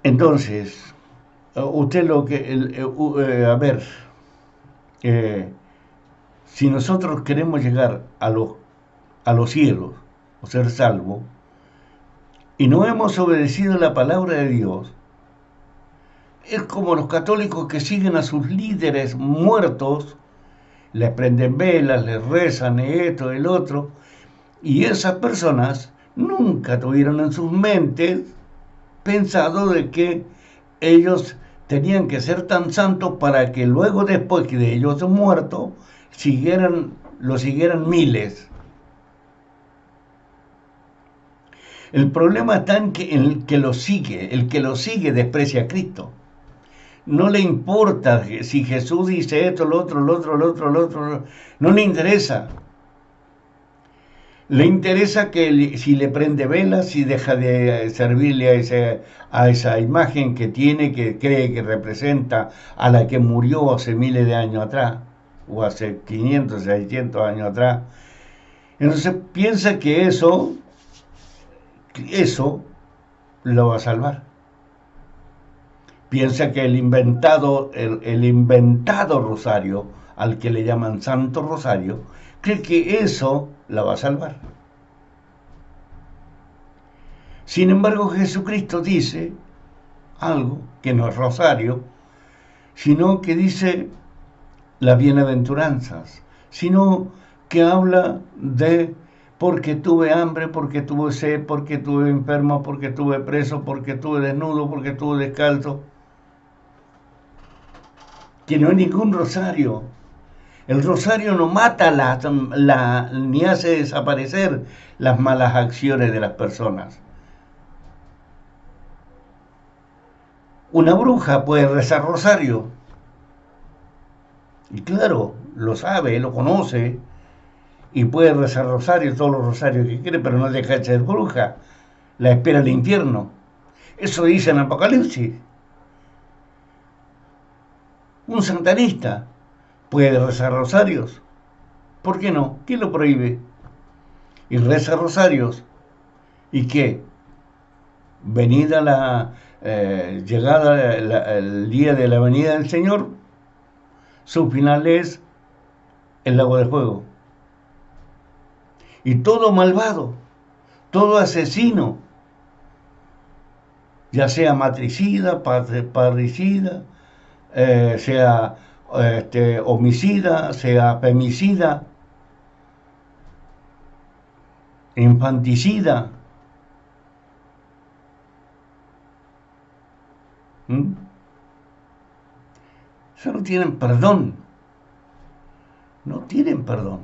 Entonces, usted lo que, si nosotros queremos llegar a los cielos o ser salvos y no hemos obedecido la palabra de Dios, es como los católicos que siguen a sus líderes muertos, les prenden velas, les rezan esto, el otro, y esas personas nunca tuvieron en sus mentes pensado de que ellos tenían que ser tan santos para que luego, después de ellos muertos, lo siguieran miles. El problema está en el que lo sigue desprecia a Cristo. No le importa si Jesús dice esto, lo otro, no le interesa. Le interesa que si le prende velas, si deja de servirle a esa imagen que tiene, que cree que representa a la que murió hace miles de años atrás, o hace 500, 600 años atrás. Entonces piensa que eso lo va a salvar. Piensa que el inventado rosario, al que le llaman Santo Rosario, cree que eso la va a salvar. Sin embargo, Jesucristo dice algo que no es rosario, sino que dice las bienaventuranzas, sino que habla de porque tuve hambre, porque tuve sed, porque tuve enfermo, porque tuve preso, porque tuve desnudo, porque tuve descalzo. que no hay ningún rosario. El rosario no mata ni hace desaparecer las malas acciones de las personas. Una bruja puede rezar rosario. Y claro, lo sabe, lo conoce. Y puede rezar rosario, todos los rosarios que quiere, pero no deja de ser bruja. La espera el infierno. Eso dice en Apocalipsis. Un santanista puede rezar rosarios. ¿Por qué no? ¿Quién lo prohíbe? Y reza rosarios. ¿Y qué? Venida llegada el día de la venida del Señor, su final es el lago de fuego. Y todo malvado, todo asesino, ya sea matricida, parricida, sea homicida, sea femicida, infanticida, eso no tienen perdón. No tienen perdón.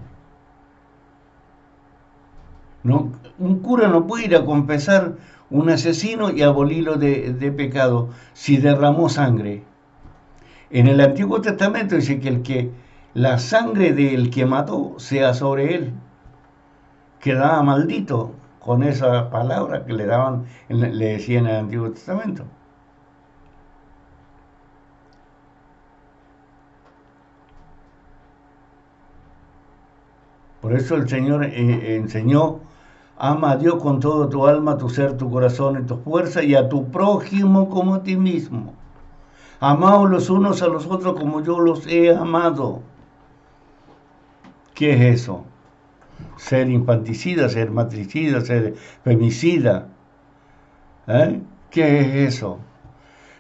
No, un cura no puede ir a confesar un asesino y abolirlo de pecado si derramó sangre. En el Antiguo Testamento dice que la sangre del que mató sea sobre él. Quedaba maldito con esa palabra que le decían en el Antiguo Testamento. Por eso el Señor enseñó: ama a Dios con todo tu alma, tu ser, tu corazón y tu fuerza, y a tu prójimo como a ti mismo. Amaos los unos a los otros como yo los he amado. ¿Qué es eso? Ser infanticida, ser matricida, ser femicida. ¿Qué es eso?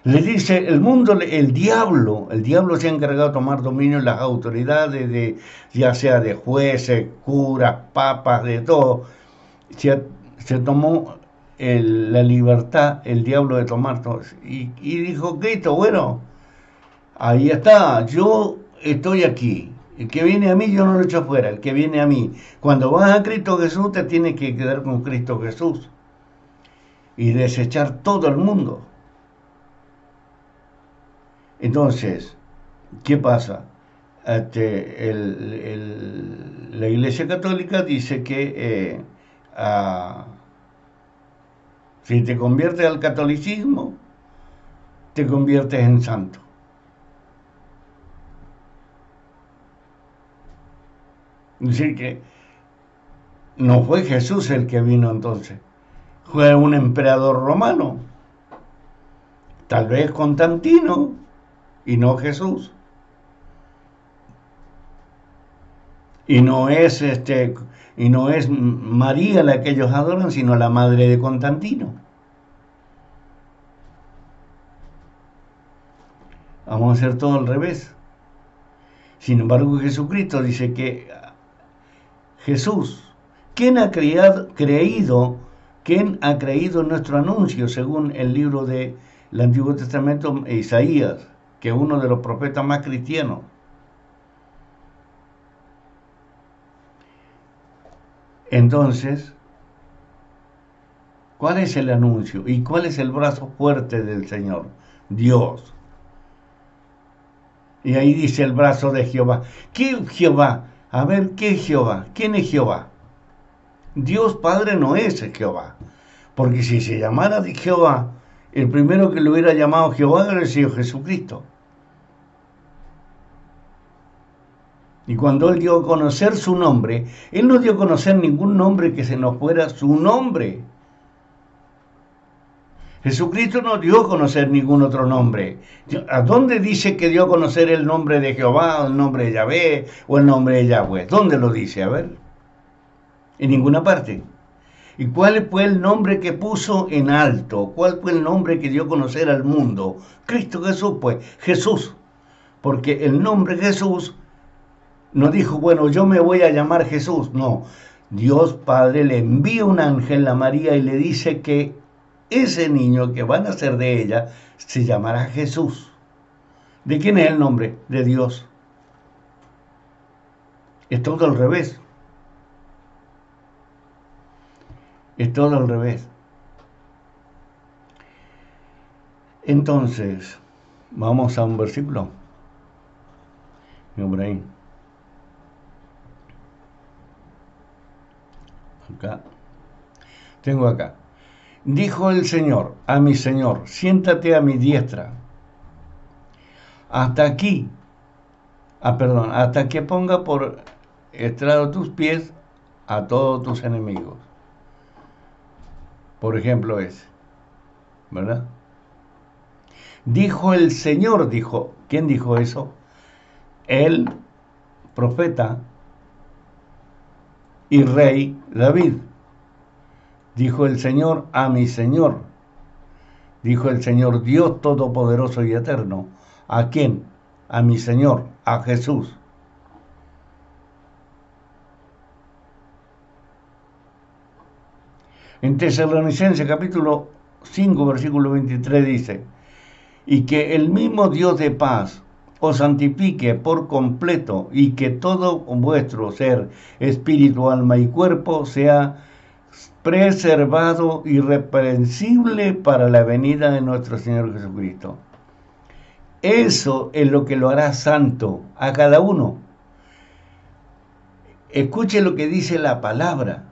Le dice el mundo, el diablo se ha encargado de tomar dominio en las autoridades, ya sea de jueces, curas, papas, de todo. Se tomó la libertad, el diablo, de tomar todo. Y dijo Cristo: bueno, ahí está, yo estoy aquí. El que viene a mí yo no lo echo afuera, el que viene a mí. Cuando vas a Cristo Jesús te tienes que quedar con Cristo Jesús y desechar todo el mundo. Entonces, ¿qué pasa? La Iglesia Católica dice que si te conviertes al catolicismo, te conviertes en santo. Es decir, que no fue Jesús el que vino entonces, fue un emperador romano, tal vez Constantino, y no Jesús. Y no es María la que ellos adoran, sino la madre de Constantino. Vamos a hacer todo al revés. Sin embargo, Jesucristo dice que Jesús, ¿quién ha creído en nuestro anuncio? Según el libro del Antiguo Testamento, Isaías, que es uno de los profetas más cristianos. Entonces, ¿cuál es el anuncio? ¿Y cuál es el brazo fuerte del Señor? Dios. Y ahí dice el brazo de Jehová. ¿Qué Jehová? A ver, ¿qué es Jehová? ¿Quién es Jehová? Dios Padre no es Jehová. Porque si se llamara de Jehová, el primero que lo hubiera llamado Jehová hubiera sido Jesucristo. Y cuando Él dio a conocer su nombre, Él no dio a conocer ningún nombre que se nos fuera su nombre. Jesucristo no dio a conocer ningún otro nombre. ¿A dónde dice que dio a conocer el nombre de Jehová, o el nombre de Yahvé, o el nombre de Yahweh? ¿Dónde lo dice? A ver. En ninguna parte. ¿Y cuál fue el nombre que puso en alto? ¿Cuál fue el nombre que dio a conocer al mundo? Cristo Jesús, pues, Jesús. Porque el nombre Jesús no dijo, bueno, yo me voy a llamar Jesús. No, Dios Padre le envía un ángel a María y le dice que ese niño que va a nacer de ella se llamará Jesús. ¿De quién es el nombre? De Dios. Es todo al revés. Es todo al revés. Entonces, vamos a un versículo. Por ahí. Acá. Tengo acá. Dijo el Señor a mi Señor, siéntate a mi diestra. Hasta aquí. Hasta que ponga por estrado tus pies a todos tus enemigos. Por ejemplo ese. ¿Verdad? Dijo el Señor, dijo. ¿Quién dijo eso? El profeta y rey David. Dijo el Señor a mi Señor. Dijo el Señor Dios Todopoderoso y Eterno. ¿A quién? A mi Señor, a Jesús. En Tesalonicenses capítulo 5, versículo 23 dice, y que el mismo Dios de paz os santifique por completo y que todo vuestro ser, espíritu, alma y cuerpo sea preservado irreprensible para la venida de nuestro Señor Jesucristo. Eso es lo que lo hará santo a cada uno. Escuche lo que dice la palabra.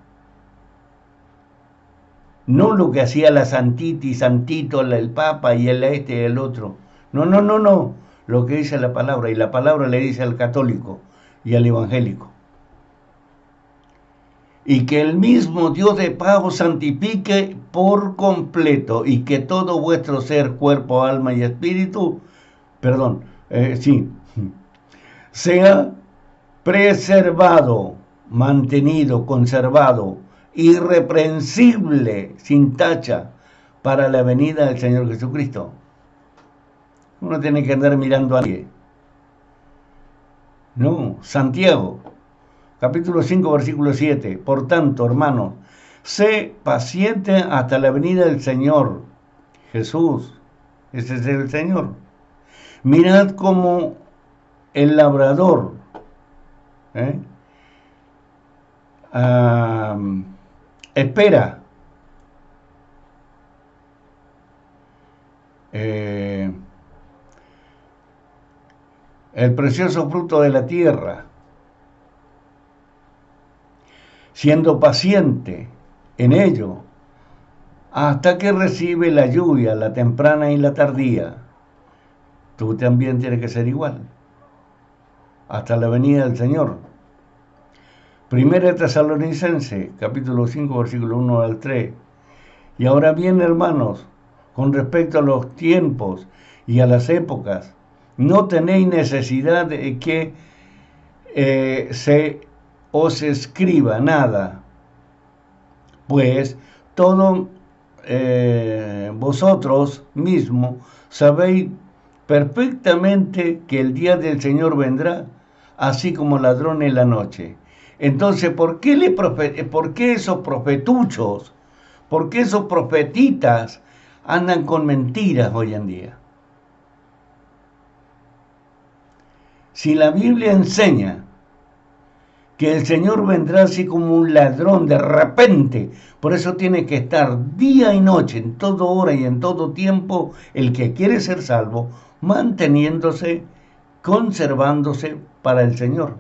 No lo que hacía la Santiti, Santito, el Papa y el este y el otro. No. Lo que dice la palabra. Y la palabra le dice al católico y al evangélico. Y que el mismo Dios de paz os santifique por completo y que todo vuestro ser, cuerpo, alma y espíritu, sea preservado, mantenido, conservado, irreprensible, sin tacha, para la venida del Señor Jesucristo. Uno tiene que andar mirando a nadie. No, Santiago, capítulo 5, versículo 7. Por tanto, hermanos, sé paciente hasta la venida del Señor Jesús. Ese es el Señor. Mirad como el labrador espera el precioso fruto de la tierra, siendo paciente en ello, hasta que recibe la lluvia, la temprana y la tardía. Tú también tienes que ser igual, hasta la venida del Señor. Primera Tesalonicenses, capítulo 5, versículo 1 al 3. Y ahora bien, hermanos, con respecto a los tiempos y a las épocas, no tenéis necesidad de que se os escriba nada, pues todos vosotros mismos sabéis perfectamente que el día del Señor vendrá, así como ladrón en la noche. Entonces, ¿por qué esos profetuchos, por qué esos profetitas andan con mentiras hoy en día? Si la Biblia enseña que el Señor vendrá así como un ladrón de repente, por eso tiene que estar día y noche, en toda hora y en todo tiempo, el que quiere ser salvo, manteniéndose, conservándose para el Señor.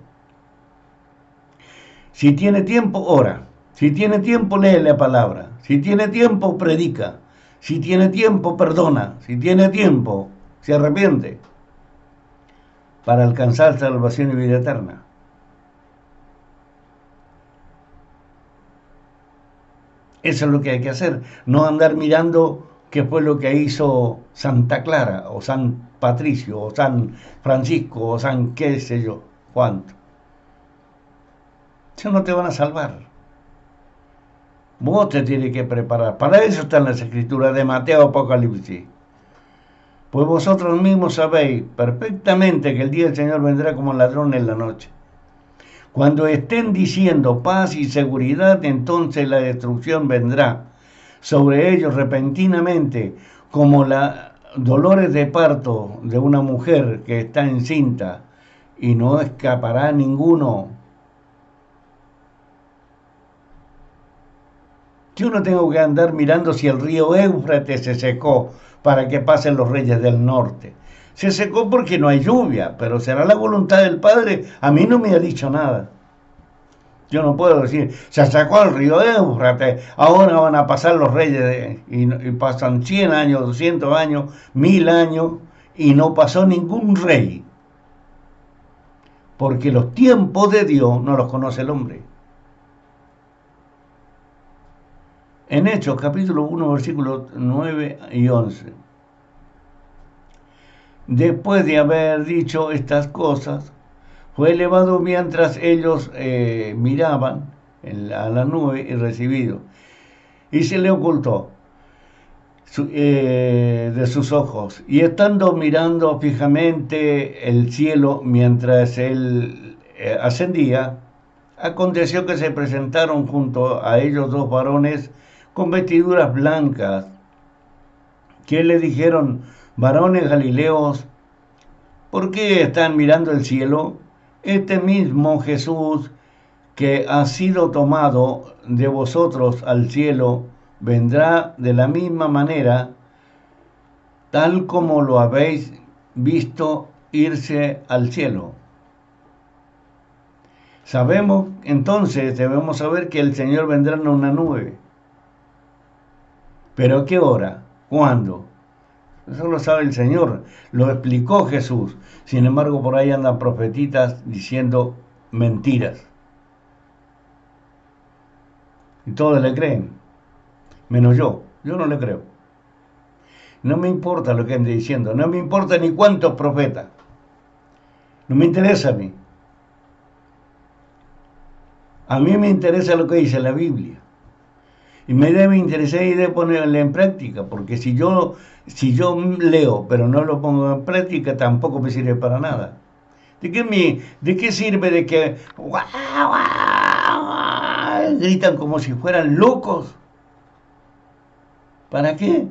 Si tiene tiempo, ora. Si tiene tiempo, lee la palabra. Si tiene tiempo, predica. Si tiene tiempo, perdona. Si tiene tiempo, se arrepiente. Para alcanzar salvación y vida eterna. Eso es lo que hay que hacer. No andar mirando qué fue lo que hizo Santa Clara, o San Patricio, o San Francisco, o San qué sé yo, cuánto. Eso no te van a salvar. Vos te tienes que preparar. Para eso están las escrituras de Mateo, Apocalipsis. Pues vosotros mismos sabéis perfectamente que el día del Señor vendrá como ladrón en la noche. Cuando estén diciendo paz y seguridad, entonces la destrucción vendrá sobre ellos repentinamente, como la dolores de parto de una mujer que está encinta y no escapará ninguno. Yo no tengo que andar mirando si el río Éufrates se secó para que pasen los reyes del norte. Se secó porque no hay lluvia, pero será la voluntad del Padre. A mí no me ha dicho nada. Yo no puedo decir, se sacó el río Éufrates, ahora van a pasar los reyes y pasan 100 años, 200 años, 1000 años y no pasó ningún rey. Porque los tiempos de Dios no los conoce el hombre. En Hechos, capítulo 1, versículos 9 y 11. Después de haber dicho estas cosas, fue elevado mientras ellos miraban a la nube y recibido. Y se le ocultó de sus ojos. Y estando mirando fijamente el cielo mientras él ascendía, aconteció que se presentaron junto a ellos dos varones con vestiduras blancas, que le dijeron: varones galileos, ¿por qué están mirando el cielo? Este mismo Jesús que ha sido tomado de vosotros al cielo, vendrá de la misma manera, tal como lo habéis visto irse al cielo. Sabemos, entonces, debemos saber que el Señor vendrá en una nube. ¿Pero a qué hora? ¿Cuándo? Eso lo sabe el Señor, lo explicó Jesús. Sin embargo, por ahí andan profetitas diciendo mentiras. Y todos le creen, menos yo. Yo no le creo. No me importa lo que ande diciendo, no me importa ni cuántos profetas. No me interesa a mí. A mí me interesa lo que dice la Biblia. Y me debe interesar y debe ponerla en práctica, porque si yo leo pero no lo pongo en práctica, tampoco me sirve para nada. ¿De qué sirve de que gritan como si fueran locos? ¿Para qué?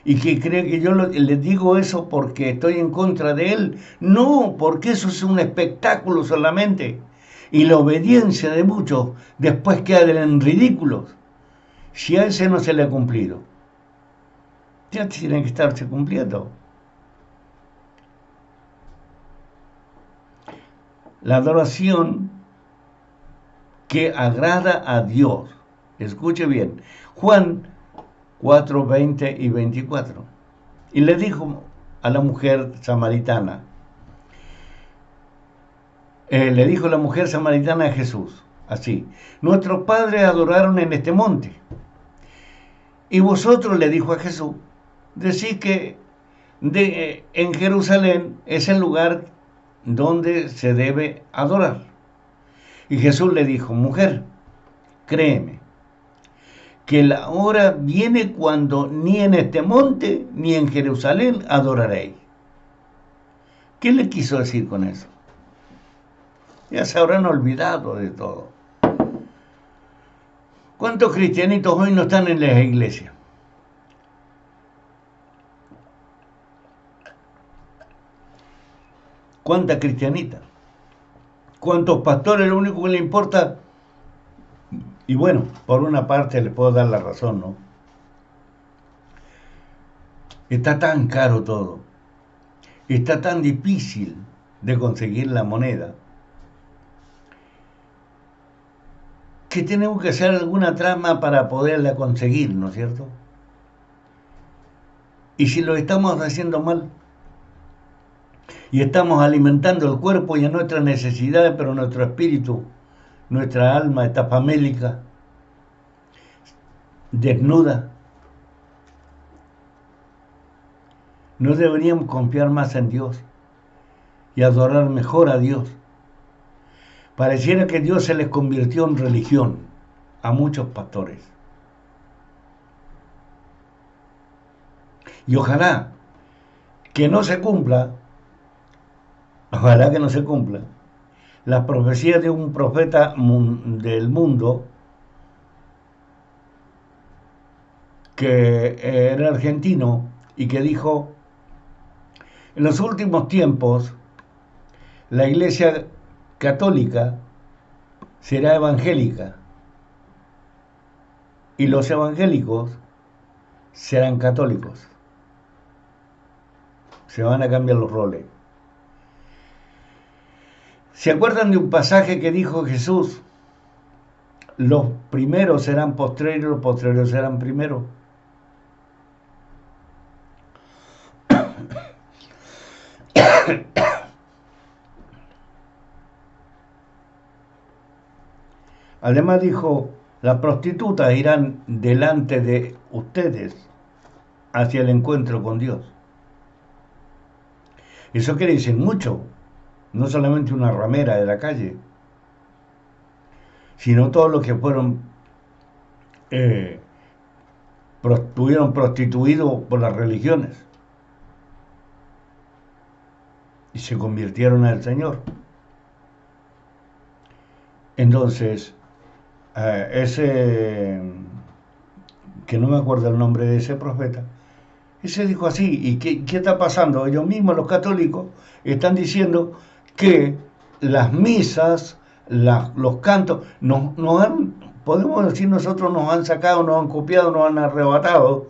¿Y que cree que yo les digo eso porque estoy en contra de él? No, porque eso es un espectáculo solamente. Y la obediencia de muchos después quedan en ridículos si a ese no se le ha cumplido. Ya tienen que estarse cumpliendo. La adoración que agrada a Dios. Escuche bien, Juan 4, 20 y 24. Y le dijo a la mujer samaritana, le dijo la mujer samaritana a Jesús, así: nuestros padres adoraron en este monte. Y vosotros, le dijo a Jesús, decís que en Jerusalén es el lugar donde se debe adorar. Y Jesús le dijo: mujer, créeme, que la hora viene cuando ni en este monte ni en Jerusalén adoraréis. ¿Qué le quiso decir con eso? Ya se habrán olvidado de todo. ¿Cuántos cristianitos hoy no están en las iglesias? ¿Cuántas cristianitas? ¿Cuántos pastores lo único que le importa? Y bueno, por una parte le puedo dar la razón, ¿no? Está tan caro todo. Está tan difícil de conseguir la moneda, que tenemos que hacer alguna trama para poderla conseguir, ¿no es cierto? Y si lo estamos haciendo mal, y estamos alimentando el cuerpo y a nuestras necesidades, pero nuestro espíritu, nuestra alma está famélica, desnuda, ¿no deberíamos confiar más en Dios y adorar mejor a Dios? Pareciera que Dios se les convirtió en religión a muchos pastores. Y ojalá que no se cumpla, la profecía de un profeta del mundo que era argentino, y que dijo, en los últimos tiempos la Iglesia católica será evangélica y los evangélicos serán católicos. Se van a cambiar los roles. ¿Se acuerdan de un pasaje que dijo Jesús? Los primeros serán postreros, los postreros serán primeros. Además dijo, las prostitutas irán delante de ustedes hacia el encuentro con Dios. Eso quiere decir mucho, no solamente una ramera de la calle, sino todos los que fueron estuvieron prostituidos por las religiones y se convirtieron al Señor. Entonces, ese, que no me acuerdo el nombre de ese profeta, ese dijo así, ¿y qué está pasando? Ellos mismos, los católicos, están diciendo que las misas, los cantos, podemos decir nosotros, nos han sacado, nos han copiado, nos han arrebatado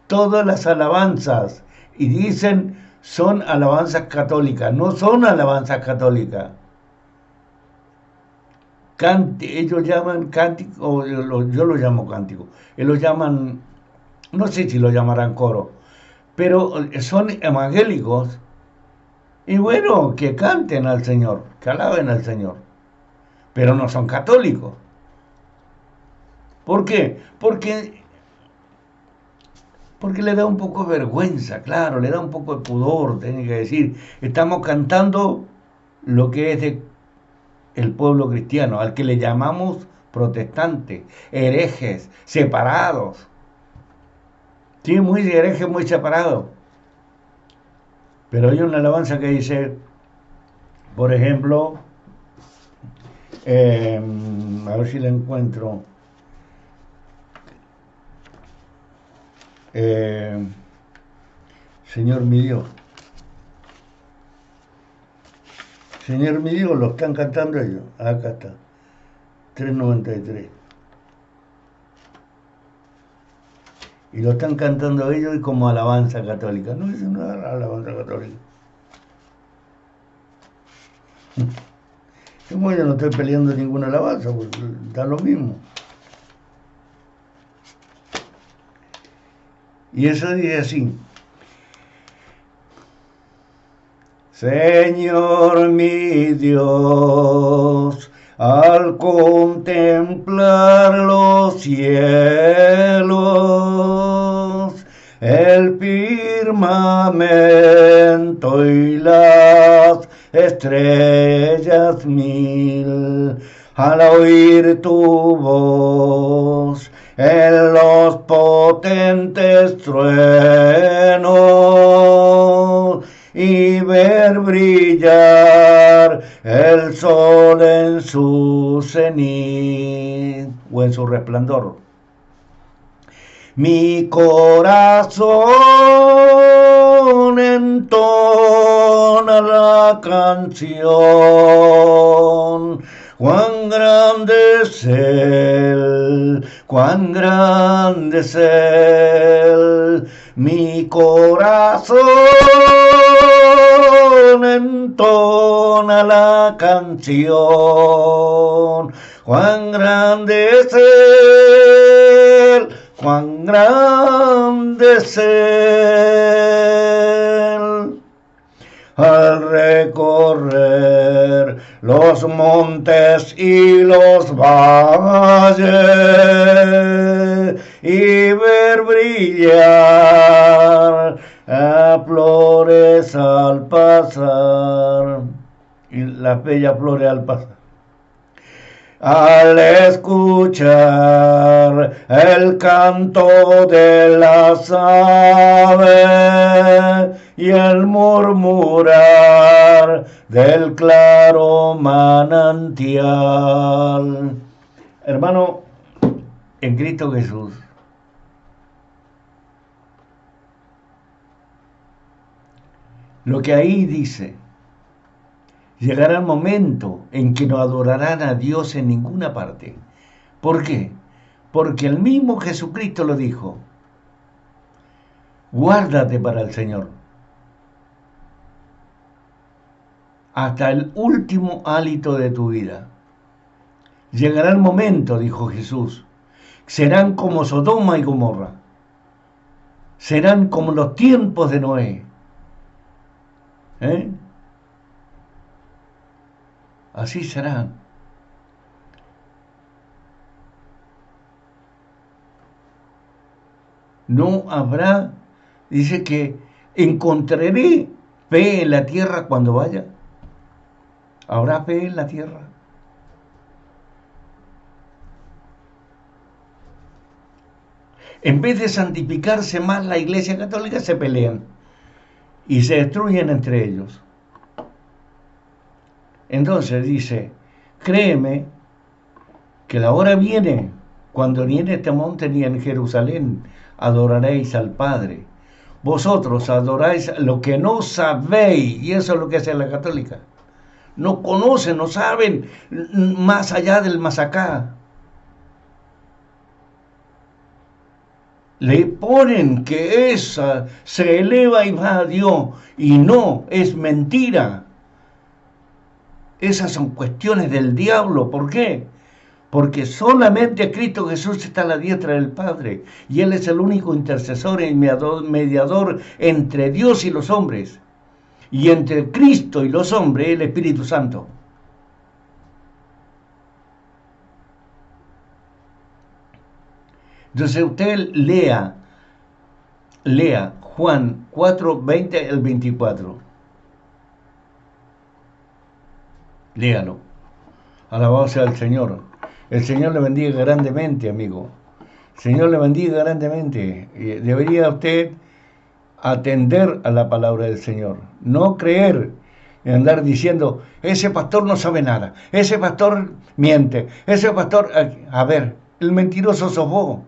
todas las alabanzas, y dicen son alabanzas católicas, no son alabanzas católicas. Ellos llaman cántico, yo lo llamo cántico, ellos llaman, no sé si lo llamarán coro, pero son evangélicos, y bueno, que canten al Señor, que alaben al Señor, pero no son católicos. ¿Por qué? Porque le da un poco de vergüenza, claro, le da un poco de pudor, tiene que decir, estamos cantando lo que es de el pueblo cristiano, al que le llamamos protestantes, herejes, separados. Sí, muy herejes, muy separados. Pero hay una alabanza que dice, por ejemplo, a ver si la encuentro. Señor mi Dios. Señor mi Dios, lo están cantando ellos. Acá está. 393. Y lo están cantando ellos como alabanza católica. No es una alabanza católica. Como yo no estoy peleando ninguna alabanza, porque da lo mismo. Y eso dice así. Señor mi Dios, al contemplar los cielos, el firmamento y las estrellas mil, al oír tu voz en los potentes truenos, y ver brillar el sol en su cenit o en su resplandor. Mi corazón entona la canción, cuán grande es Él, cuán grande es Él. Mi corazón entona la canción, cuán grande es Él, cuán grande es Él. Al recorrer los montes y los valles y ver brillar a flores al pasar, y las bellas flores al pasar. Al escuchar el canto de las aves y el murmurar del claro manantial. Hermano, en Cristo Jesús, lo que ahí dice. Llegará el momento en que no adorarán a Dios en ninguna parte. ¿Por qué? Porque el mismo Jesucristo lo dijo. Guárdate para el Señor. Hasta el último hálito de tu vida. Llegará el momento, dijo Jesús. Serán como Sodoma y Gomorra. Serán como los tiempos de Noé. Así serán. No habrá, dice que encontraré fe en la tierra cuando vaya. ¿Habrá fe en la tierra? En vez de santificarse más la Iglesia Católica, se pelean y se destruyen entre ellos. Entonces dice, créeme que la hora viene cuando ni en este monte ni en Jerusalén adoraréis al Padre. Vosotros adoráis lo que no sabéis, y eso es lo que hace la católica. No conocen, no saben más allá del más acá. Le ponen que esa se eleva y va a Dios, y no, es mentira. Esas son cuestiones del diablo. ¿Por qué? Porque solamente Cristo Jesús está a la diestra del Padre, y Él es el único intercesor y mediador entre Dios y los hombres, y entre Cristo y los hombres el Espíritu Santo. Entonces usted lea Juan 4, 20 al 24. Léalo. Alabado sea el Señor. El Señor le bendiga grandemente, amigo. El Señor le bendiga grandemente. Debería usted atender a la palabra del Señor. No creer en andar diciendo, ese pastor no sabe nada, ese pastor miente, ese pastor... A ver, el mentiroso sos vos.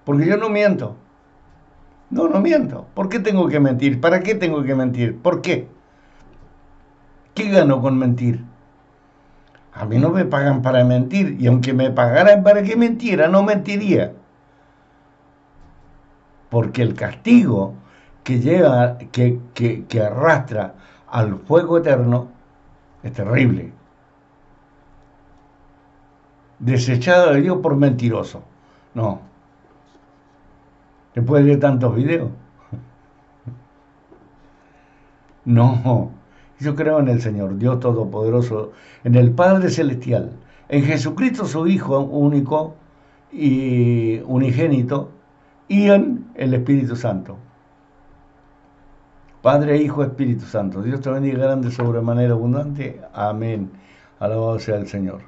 Porque yo no miento. No miento. ¿Por qué tengo que mentir? ¿Para qué tengo que mentir? ¿Por qué? ¿Qué gano con mentir? A mí no me pagan para mentir, y aunque me pagaran para que mentiera, no mentiría. Porque el castigo que lleva, que arrastra al fuego eterno, es terrible. Desechado de Dios por mentiroso. No. Después de tantos videos. No. Yo creo en el Señor, Dios Todopoderoso, en el Padre Celestial, en Jesucristo su Hijo único y unigénito, y en el Espíritu Santo. Padre, Hijo, Espíritu Santo. Dios te bendiga grande, sobremanera abundante. Amén. Alabado sea el Señor.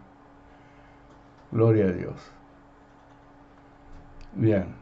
Gloria a Dios. Bien.